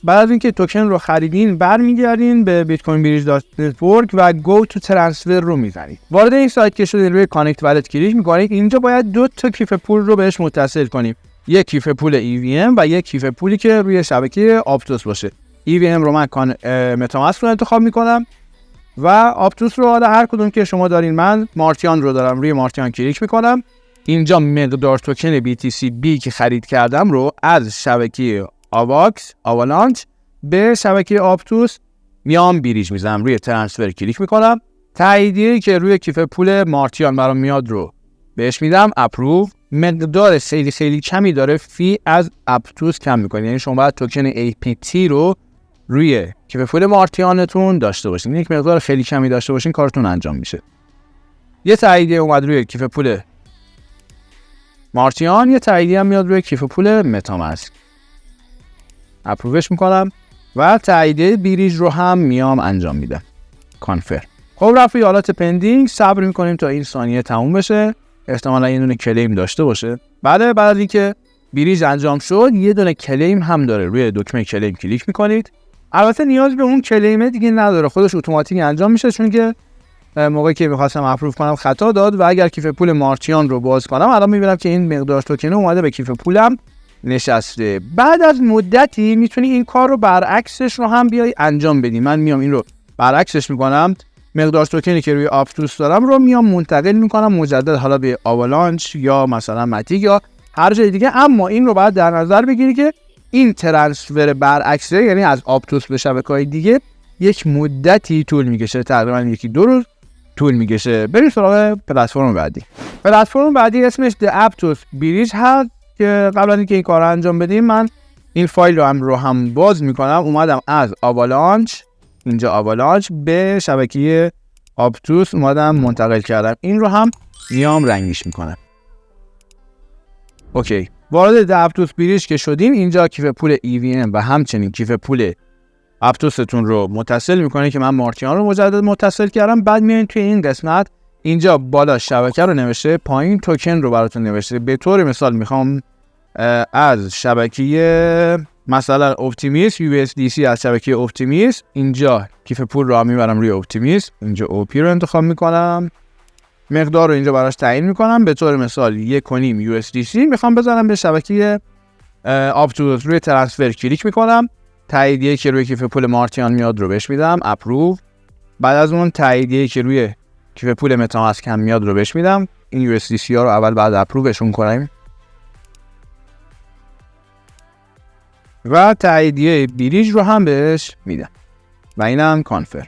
بعد از اینکه توکن رو خریدین برمیگردین به بیت کوین بریج دات نتورک و گو تو ترانسفر رو میزنید. وارد این سایت که شدید روی کانکت والت کلیک میکنید. اینجا باید 2 تا کیف پول رو بهش متصل کنیم، یک کیف پول EVM و یک کیف پولی که روی شبکه آپتوس باشه. EVM رو من متاماسک رو انتخاب میکنم و آپتوس رو حالا هر کدوم که شما دارین. من مارتیان رو دارم، روی مارتیان کلیک میکنم. اینجا مقدار توکن BTC که خرید کردم رو از شبکه آوالانچ به شبکه آپتوس میام بریج میزنم، روی ترانسفر کلیک میکنم. تاییدیه که روی کیف پول مارتیان برام میاد رو بهش میدم، اپروو. مقدار خیلی کمی داره، فی از آپتوس کم میکنه. یعنی شما باید توکن APT رو روی کیف پول مارتیانتون داشته باشین. یک مقدار خیلی کمی داشته باشین کارتون انجام میشه. یه تاییدیه اومد روی کیف پول مارتیان، یه تاییدیه هم میاد روی کیف پول متاماسک، اپرووش میکنم و تاییدیه بریج رو هم میام انجام میدم، کانفرم. خب رفت حالت پندینگ، صبر میکنیم تا این ثانیه تموم بشه. احتمالا یه دونه کلیم داشته باشه. بعد از اینکه بریج انجام شد یه دونه کلیم هم داره، روی دکمه کلیم کلیک میکنید. البته نیاز به اون کلیمه دیگه نداره، خودش اتوماتیک انجام میشه، چون که موقعی که می‌خواستم اپروو کنم خطا داد و اگر کیف پول مارتیان رو باز کنم الان می‌بینم که این مقدار توکن اومده به کیف پولم نشسته. بعد از مدتی میتونی این کار رو برعکسش رو هم بیای انجام بدی. من میام این رو برعکسش میکنم، مقدار توکنی که روی آپتوس دارم رو میام منتقل میکنم مجدد حالا به آوالانچ یا مثلا ماتیک یا هر جای دیگه. اما این رو باید در نظر بگیری که این ترانسفر برعکسه، یعنی از آپتوس به شبکه‌های دیگه یک مدتی طول میکشه، تقریبا 1-2 روز طول میکشه. بریم سراغ پلتفرم بعدی. پلتفرم بعدی اسمش The Aptos Bridge هست که قبل از اینکه این کارو انجام بدیم من این فایل رو هم باز میکنم. اومدم از آوالانچ، اینجا آوالانچ به شبکه آپتوس اومدم منتقل کردم. این رو هم میام رنگیش میکنم. اوکی، وارد The Aptos Bridge که شدیم اینجا کیف پول EVM و همچنین کیف پول آپتوستون رو متصل میکنه که من مارتیان رو مجدد متصل کردم. بعد میایین توی این قسمت، اینجا بالا شبکه رو نوشته، پایین توکن رو براتون نوشته. به طور مثال میخوام از شبکه مثلا اپتیمیس USDC از شبکه اپتیمیس اینجا کیف پول رو میبرم روی اپتیمیس، اینجا OP رو انتخاب میکنم، مقدار رو اینجا براش تعیین میکنم. به طور مثال 1.5 USDC میخوام بذارم به شبکه آپتوس، روی ترانسفر کلیک میکنم. تاییدیه که روی کیف پول مارتیان میاد رو بهش میدم، اپروو. بعد از اون تاییدیه که روی کیف پول متاماسک هم میاد رو بهش میدم. این USDC ها رو اول بعد اپرووشون کنیم و تاییدیه بریج رو هم بهش میدم و اینم کانفرم.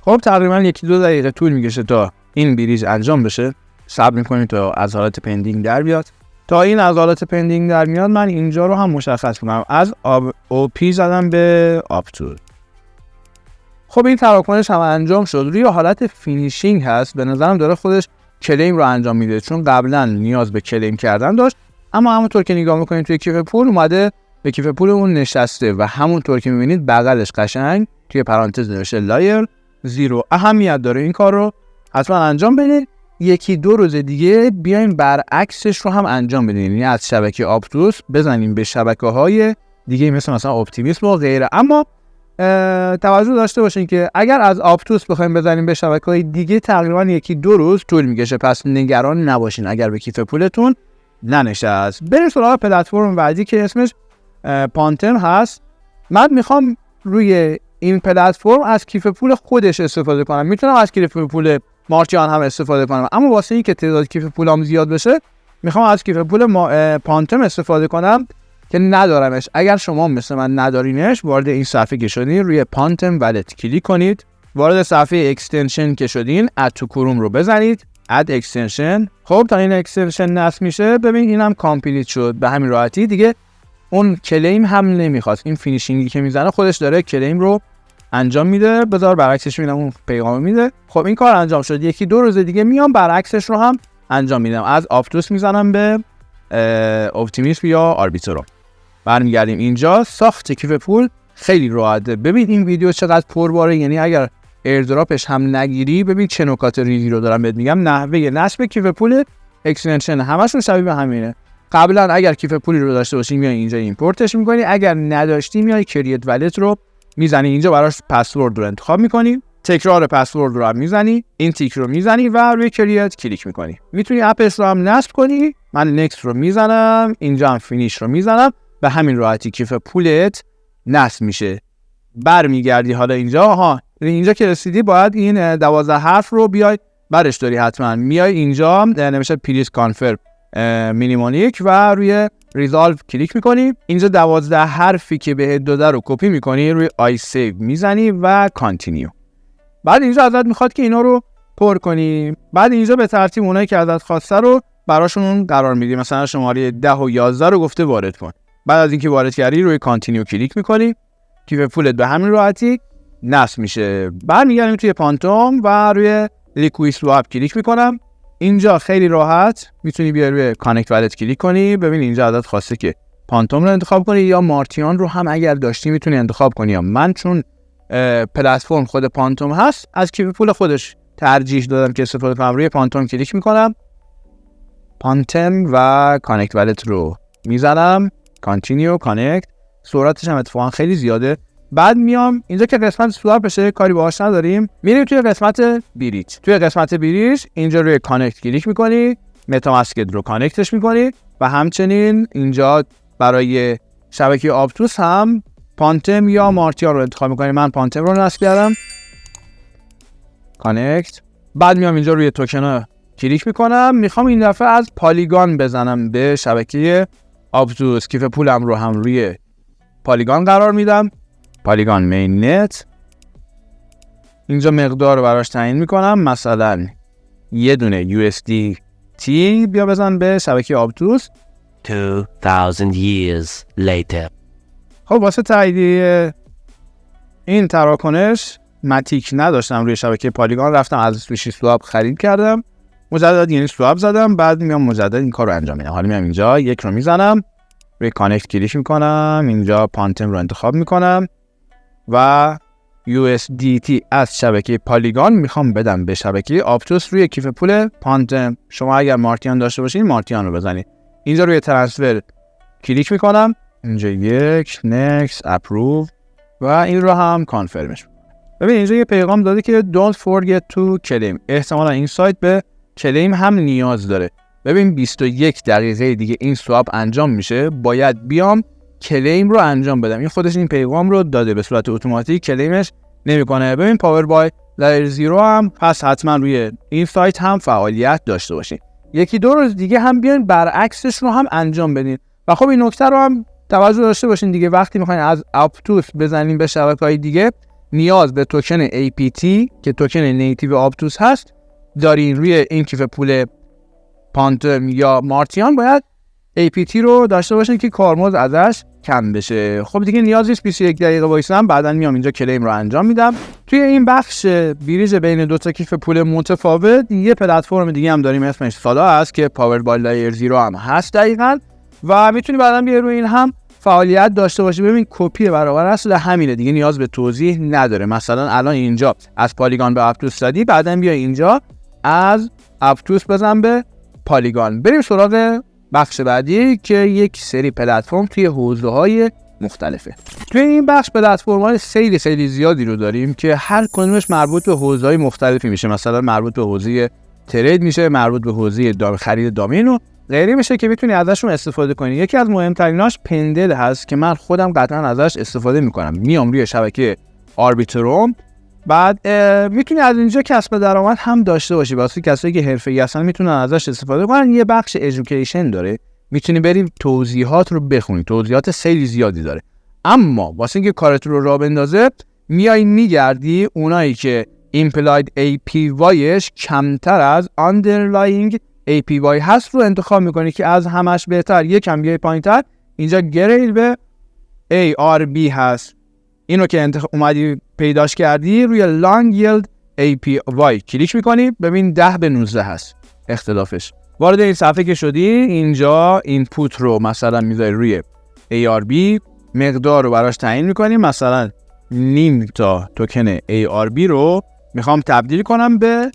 خب تقریبا 1-2 دقیقه طول میکشه تا این بریج انجام بشه. صبر میکنیم تا از حالت پندینگ در بیاد. تا این از حالت پندینگ در میاد من اینجا رو هم مشخص میکنم، از OP زدم به آپتوس. خب این تراکنش هم انجام شد، روی حالت فینیشینگ هست. به نظرم داره خودش کلیم رو انجام میده، چون قبلا نیاز به کلیم کردن داشت، اما همونطور که نگاه میکنید توی کیف پول اومده به کیف پولمون نشسته و همونطور که می‌بینید بغلش قشنگ توی پرانتز نوشته لایر 0. اهمیت داره این کار رو حتما انجام بدید. 1-2 روز دیگه بیاین برعکسش رو هم انجام بدین، یعنی از شبکه آپتوس بزنیم به شبکه‌های دیگه مثلا اپتیمیسم و غیره. اما توجه داشته باشین که اگر از آپتوس بخوایم بزنیم به شبکه‌های دیگه تقریبا 1-2 روز طول میکشه، پس نگران نباشین اگر به کیف پولتون ننشست. بریم سراغ پلتفرم بعدی که اسمش پانتم هست. من میخوام روی این پلتفرم از کیف پول خودش استفاده کنم. میتونم از کیف پول مارتیان هم استفاده کنم، اما واسه اینکه تعداد کیف پولام زیاد بشه میخوام از کیف پول پانتم استفاده کنم که ندارمش. اگر شما مثل من ندارینش، وارد این صفحه که شدین روی پانتم والت کلیک کنید. وارد صفحه اکستنشن که شدین اد تو کروم رو بزنید، اد اکستنشن. خب تا این اکستنشن نصب میشه ببین اینم کامپلیت شد. به همین راحتی دیگه اون کلیم هم نمیخواست. این فینیشینگی که میزنه خودش داره کلیم رو انجام میده. بذار برعکسش میدم، اون پیغام میده. خب این کار انجام شد. 1-2 روز دیگه میام برعکسش رو هم انجام میدم. از آپتوس میزنم به اپتیمیسم یا آربیترو. برمیگردیم اینجا. ساخت کیف پول خیلی راحته. ببین این ویدیو چقدر پرباره، یعنی اگر ایردراپش هم نگیری ببین چه نکات ریزی رو دارم بهت میگم. نحوه نصب کیف پول اکستنشن همشون شبیه به همینه. قبلا اگر کیف پولی رو داشته باشی میای اینجا ایمپورتش میکنی، اگر نداشتی میای کریت والت رو میزنی اینجا، براش پسورد رو انتخاب میکنی، تکرار پسورد رو هم میزنی، این تیک رو میزنی و روی کریت کلیک میکنی. میتونی اپس رو هم نصب کنی. من نکست رو میزنم، اینجا هم فینیش رو میزنم. به همین راحتی کیف پولت نصب میشه. برمیگردی حالا اینجا که رسیدی باید این 12 حرف رو بیای برش داری. حتما میای اینجا نمیشه پلیز کانفرم مینیمونیک و روی ریزالو کلیک میکنی. اینجا 12 حرفی که بهت داده رو کپی میکنی، روی آی سیو میزنی و کانتینیو. بعد اینجا ازت میخواد که اینا رو پر کنی. بعد اینجا به ترتیب اونایی که ازت خواسته رو براشون قرار میدی. مثلا شماره 10 و 11 رو گفته وارد کن. بعد از اینکه وارد کردی روی کانتینیو کلیک میکنی. کیف پولت به همین راحتی نصب میشه. بعد میگردیم توی پانتوم و روی لیکوید سواب کلیک میکنم. اینجا خیلی راحت میتونی بیای روی کانکت والت کلیک کنی. ببین اینجا ازت خواسته که پانتوم رو انتخاب کنی یا مارتیان رو هم اگر داشتی میتونی انتخاب کنی. من چون پلتفرم خود پانتوم هست از کیف پول خودش ترجیح دادم که استفاده کنم. روی پانتوم کلیک میکنم، پانتوم و کانکت والت رو میزنم، کانتینیو کانکت. سرعتش هم اتفاقا خیلی زیاده. بعد میام اینجا که قسمت سوار بشه کاری باهاش نداریم، میریم توی قسمت بریج. توی قسمت بریج اینجا روی کانکت کلیک میکنی، متاماسک رو کانکتش میکنی و همچنین اینجا برای شبکه آپتوس هم پانتم یا مارتیان رو انتخاب میکنی. من پانتم رو نصب کردم، کانکت. بعد میام اینجا روی توکن کلیک میکنم. میخوام این دفعه از پالیگان بزنم به شبکه آپتوس. کیف پولم رو هم روی پالیگان قرار میدم، پالیگان مین نت. اینجا مقدار رو براش تعیین میکنم، مثلا یه دونه USDT بیا بزن به شبکه آپتوس. 2000 years later. خب واسه تاییدیه این تراکنش ماتیک نداشتم روی شبکه پالیگان، رفتم از سوشی سواب خرید کردم، مجدد یعنی سواب زدم. بعد میام مجدد این کار رو انجام میدم. حالا میام اینجا یک رو میزنم، روی کانکت کلیک میکنم، اینجا پانتم رو انتخاب میکنم و USDT از شبکه پالیگان میخوام بدم به شبکه آپتوس روی کیف پول پانتم. شما اگر مارتیان داشته باشین مارتیان رو بزنید. اینجا روی ترانسفر کلیک میکنم، اینجا یک نکست اپروو و این رو هم کانفرمش. ببین اینجا یه پیغام داده که don't forget to claim. احتمالا این سایت به کلیم هم نیاز داره. ببین 21 دقیقه دیگه این سواب انجام میشه، باید بیام کلیم رو انجام بدم. این خودش این پیغام رو داده به صورت اتوماتیک، کلیمش نمیکنه. ببین پاور بای لایر 0 هم پس حتما روی این سایت هم فعالیت داشته باشین. 1-2 روز دیگه هم بیاین برعکسش رو هم انجام بدین. و خب این نکته رو هم توجه داشته باشین دیگه، وقتی میخواین از آپتوس بزنین به شبکه‌های دیگه نیاز به توکن APT که توکن نیتیو آپتوس هست دارین. روی این کیف پول پانتم یا مارتیان باید APT رو داشته باشین که کارمزد ازش کم بشه. خب دیگه نیاز نیست 21 دقیقه وایسم، بعدن میام اینجا کلیم رو انجام میدم. توی این بخش بریج بین دو تا کیف پول متفاوت یه پلتفرم دیگه هم داریم اسمش سادا هست که پاور بای لایر 0 هم هست دقیقاً و میتونی بعدن بیای روی این هم فعالیت داشته باشه. ببین کپی برابر اصل همینه دیگه، نیاز به توضیح نداره. مثلا الان اینجا از پالیگان به اپتوس زدی، بعدن بیا اینجا از اپتوس بزن به پالیگان. بریم سراغ بخش بعدی که یک سری پلتفرم توی حوزه‌های مختلفه. توی این بخش پلتفرم‌های خیلی زیادی رو داریم که هر کدومش مربوط به حوزه‌های مختلفی میشه. مثلا مربوط به حوزه ترید میشه، مربوط به حوزه خرید دامین و غیره میشه که میتونی ازشون استفاده کنی. یکی از مهمتریناش پندل هست که من خودم قطعا ازش استفاده میکنم. میام روی شبکه آربیتروم، بعد میتونی از اینجا کسب درآمد هم داشته باشی. واسه کسایی که حرفه‌ای هستن میتونن ازش استفاده کنن. یه بخش ادویکیشن داره، میتونی بریم توضیحات رو بخونی، توضیحات خیلی زیادی داره. اما واسه اینکه کارت رو راه بندازه میای میگردی اونایی که implied APYش کمتر از underlying APY هست رو انتخاب میکنی که از همش بهتر یکم بیای پایینتر اینجا گریل به ARB هست. اینو که اومدی پیداش کردی روی long yield APY کلیک میکنی، ببین 10 به 19 هست اختلافش. وارد این صفحه که شدی اینجا اینپوت رو مثلا میذاری روی ARB، مقدار رو براش تعیین میکنی. مثلا نیم تا توکن ARB رو میخوام تبدیل کنم به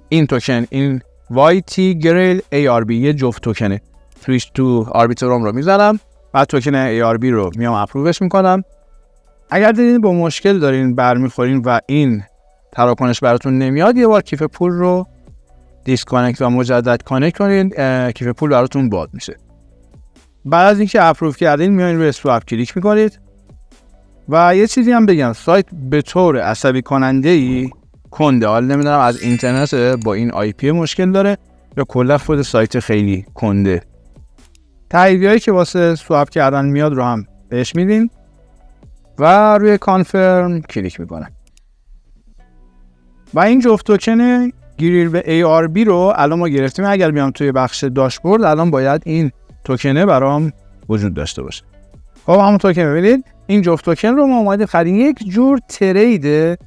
این توکن، این YT Grail ARB یه جفت توکنه. سویچ تو آربیتروم رو میزنم، بعد توکن ARB رو میام اپرووش میکنم. اگر دیدین با مشکل دارین برمیخورین و این تراکنش براتون نمیاد، یه بار کیف پول رو دیسکانکت و مجدد کانکت کنین، کیف پول براتون باز میشه. بعد از اینکه اپروو کردین میایین روی سواب کلیک میکنید. و یه چیزی هم بگم، سایت به طور عصبی کننده کنده، حالا نمیدونم از اینترنت با این آی پی مشکل داره یا کلا خود سایت خیلی کنده. تاییدیایی که واسه سواب کردن میاد رو هم بهش میدین و روی کانفرم کلیک میکنن. و این جفت توکن گریل به ARB رو الان ما گرفتیم. اگر بیام توی بخش داشبورد الان باید این توکنه برام وجود داشته باشه. خب همونطور که می‌بینید این جفت توکن رو ما اومدیم خرید. یک جور ترید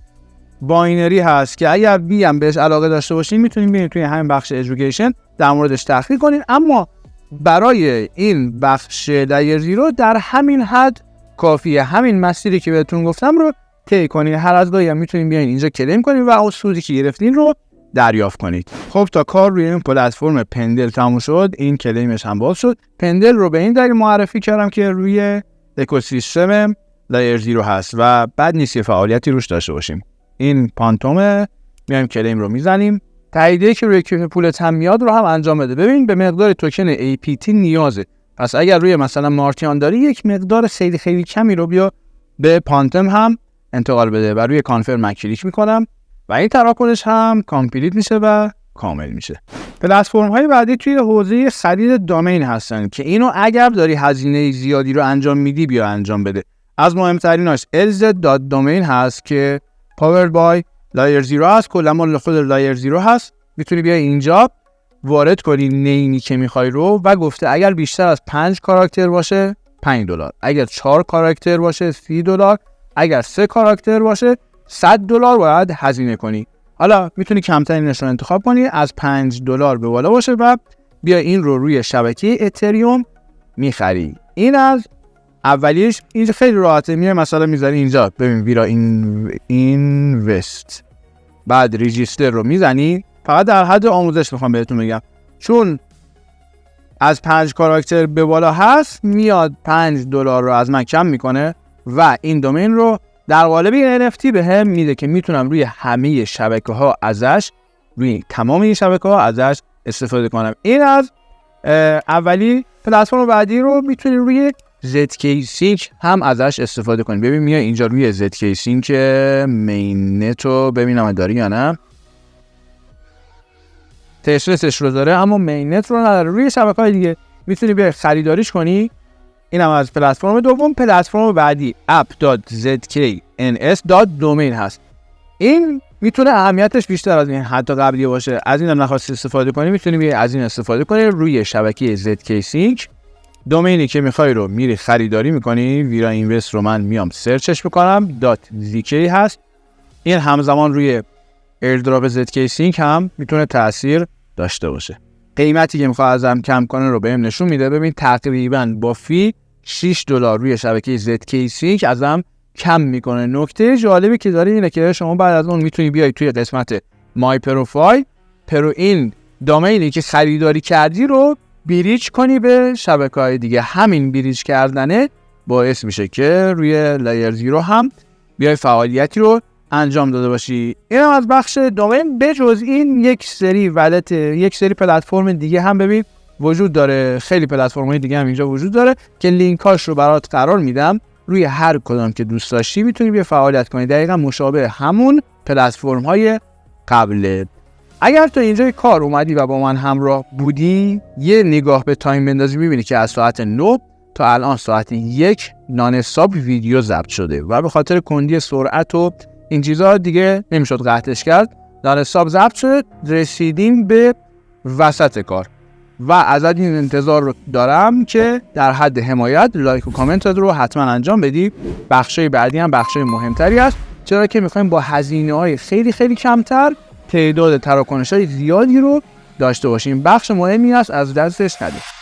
باینری هست که اگر بیام بهش علاقه داشته باشین میتونین بیاین توی همین بخش ادویکیشن در موردش تحقیق کنین. اما برای این بخش لایر زیرو در همین حد کافیه. همین مسیری که بهتون گفتم رو طی کنین. هر از گاهی هم میتونین بیاین اینجا کلیم کنین و اون سودی که گرفتین رو دریافت کنید. خب تا کار روی این پلتفرم پندل تموم شد، این کلیمش هم باز شد. پندل رو به این دلیل معرفی کردم که روی اکوسیستم لایر زیرو هست و بد نیست یه فعالیتی روش داشته باشیم. این پانتومه، میایم کلیم رو میزنیم. تاییدیه که روی کیف پولت هم میاد رو هم انجام بده. ببین به مقدار توکن APT نیازه، پس اگر روی مثلا مارتیان داری یک مقدار خیلی کمی رو بیا به پانتم هم انتقال بده و روی کانفرم کلیک میکنم و این تراکنش هم کامپلیت میشه و کامل میشه. پلتفرم های بعدی توی حوزه خرید دامین هستن که اینو اگر داری هزینه زیادی رو انجام میدی بیا انجام بده. از مهمتریناش lz.domain هست که powered by لایر زیرو هست، کلا مال خود لایر زیرو هست. میتونی بیای اینجا وارد کنی نیمی که میخوای رو و گفته اگر بیشتر از 5 کاراکتر باشه $5، اگر 4 کاراکتر باشه $30، اگر 3 کاراکتر باشه $100 باید هزینه کنی. حالا میتونی کمترینش رو انتخاب کنی، از $5 به بالا باشه و بیا این رو روی شبکه اتریوم میخری. این از اولیش. اینجا خیلی راحته، میای مثلا میذاری اینجا ببین ویرا اینوست، بعد ریجیستر رو میزنی. فقط در حد آموزش میخوام بهتون بگم، چون از 5 کاراکتر به بالا هست میاد $5 رو از من کم میکنه و این دومین رو در قالب NFT به هم میده که میتونم روی همه شبکه ها ازش، روی تمام این شبکه ها ازش استفاده کنم. این از اولی. پلتفرم بعدی رو میتونی روی ZK Sync هم ازش استفاده کنی. ببین میای اینجا روی ZK Sync مین نت رو ببینم داری یا نه. تستش رو داره اما مین نت رو نداره. روی شبکه‌های دیگه میتونی بیای خریداریش کنی. اینم از پلتفرم دوم. پلتفرم بعدی app.zkns.domain هست. این میتونه اهمیتش بیشتر از این حتی قبلی باشه. از اینم نخواستی استفاده کنی میتونی بیای از این استفاده کنی. روی شبکه ZK Sync دومینی که میخوای رو میری خریداری میکنی. ویرا اینوست رو من میام سرچش میکنم .zk هست. این همزمان روی ایردراپ ZK Sync هم میتونه تاثیر داشته باشه. قیمتی که میخواد ازم کم کنه رو بهم نشون میده. ببین تقریبا با فی $6 روی شبکه ZK-Sync ازم کم میکنه. نکته جالبی که داره اینه که شما بعد از اون میتونی بیای توی قسمت مای پروفایل این دامینی که خریداری کردی رو بریج کنی به شبکه‌های دیگه. همین بریج کردنه باعث میشه که روی لایر 0 هم بیای فعالیتی رو انجام داده باشی. اینم از بخش دامین. بجز این یک سری ولت، یک سری پلتفرم دیگه هم ببین وجود داره. خیلی پلتفرم‌های دیگه هم اینجا وجود داره که لینکاش رو برات قرار میدم. روی هر کدام که دوست داشتی میتونی بیا فعالیت کنی. دقیقاً مشابه همون پلتفرم‌های قبله. اگر تو اینجای کار اومدی و با من همراه بودی، یه نگاه به تایم بندازی میبینی که از ساعت 9 تا الان ساعت 1 نان استاپ ویدیو ضبط شده و به خاطر کندی سرعت و این چیزا دیگه نمیشد قطعش کرد. نان استاپ ضبط شده. رسیدیم به وسط کار و ازت این انتظار رو دارم که در حد حمایت لایک و کامنت رو حتما انجام بدی. بخشای بعدی هم بخشای مهمتری است، چرا که میخوایم با هزینه‌های خیلی خیلی کمتر تعداد تراکنش‌های زیادی رو داشته باشیم. بخش مهمی است، از دستش ندید.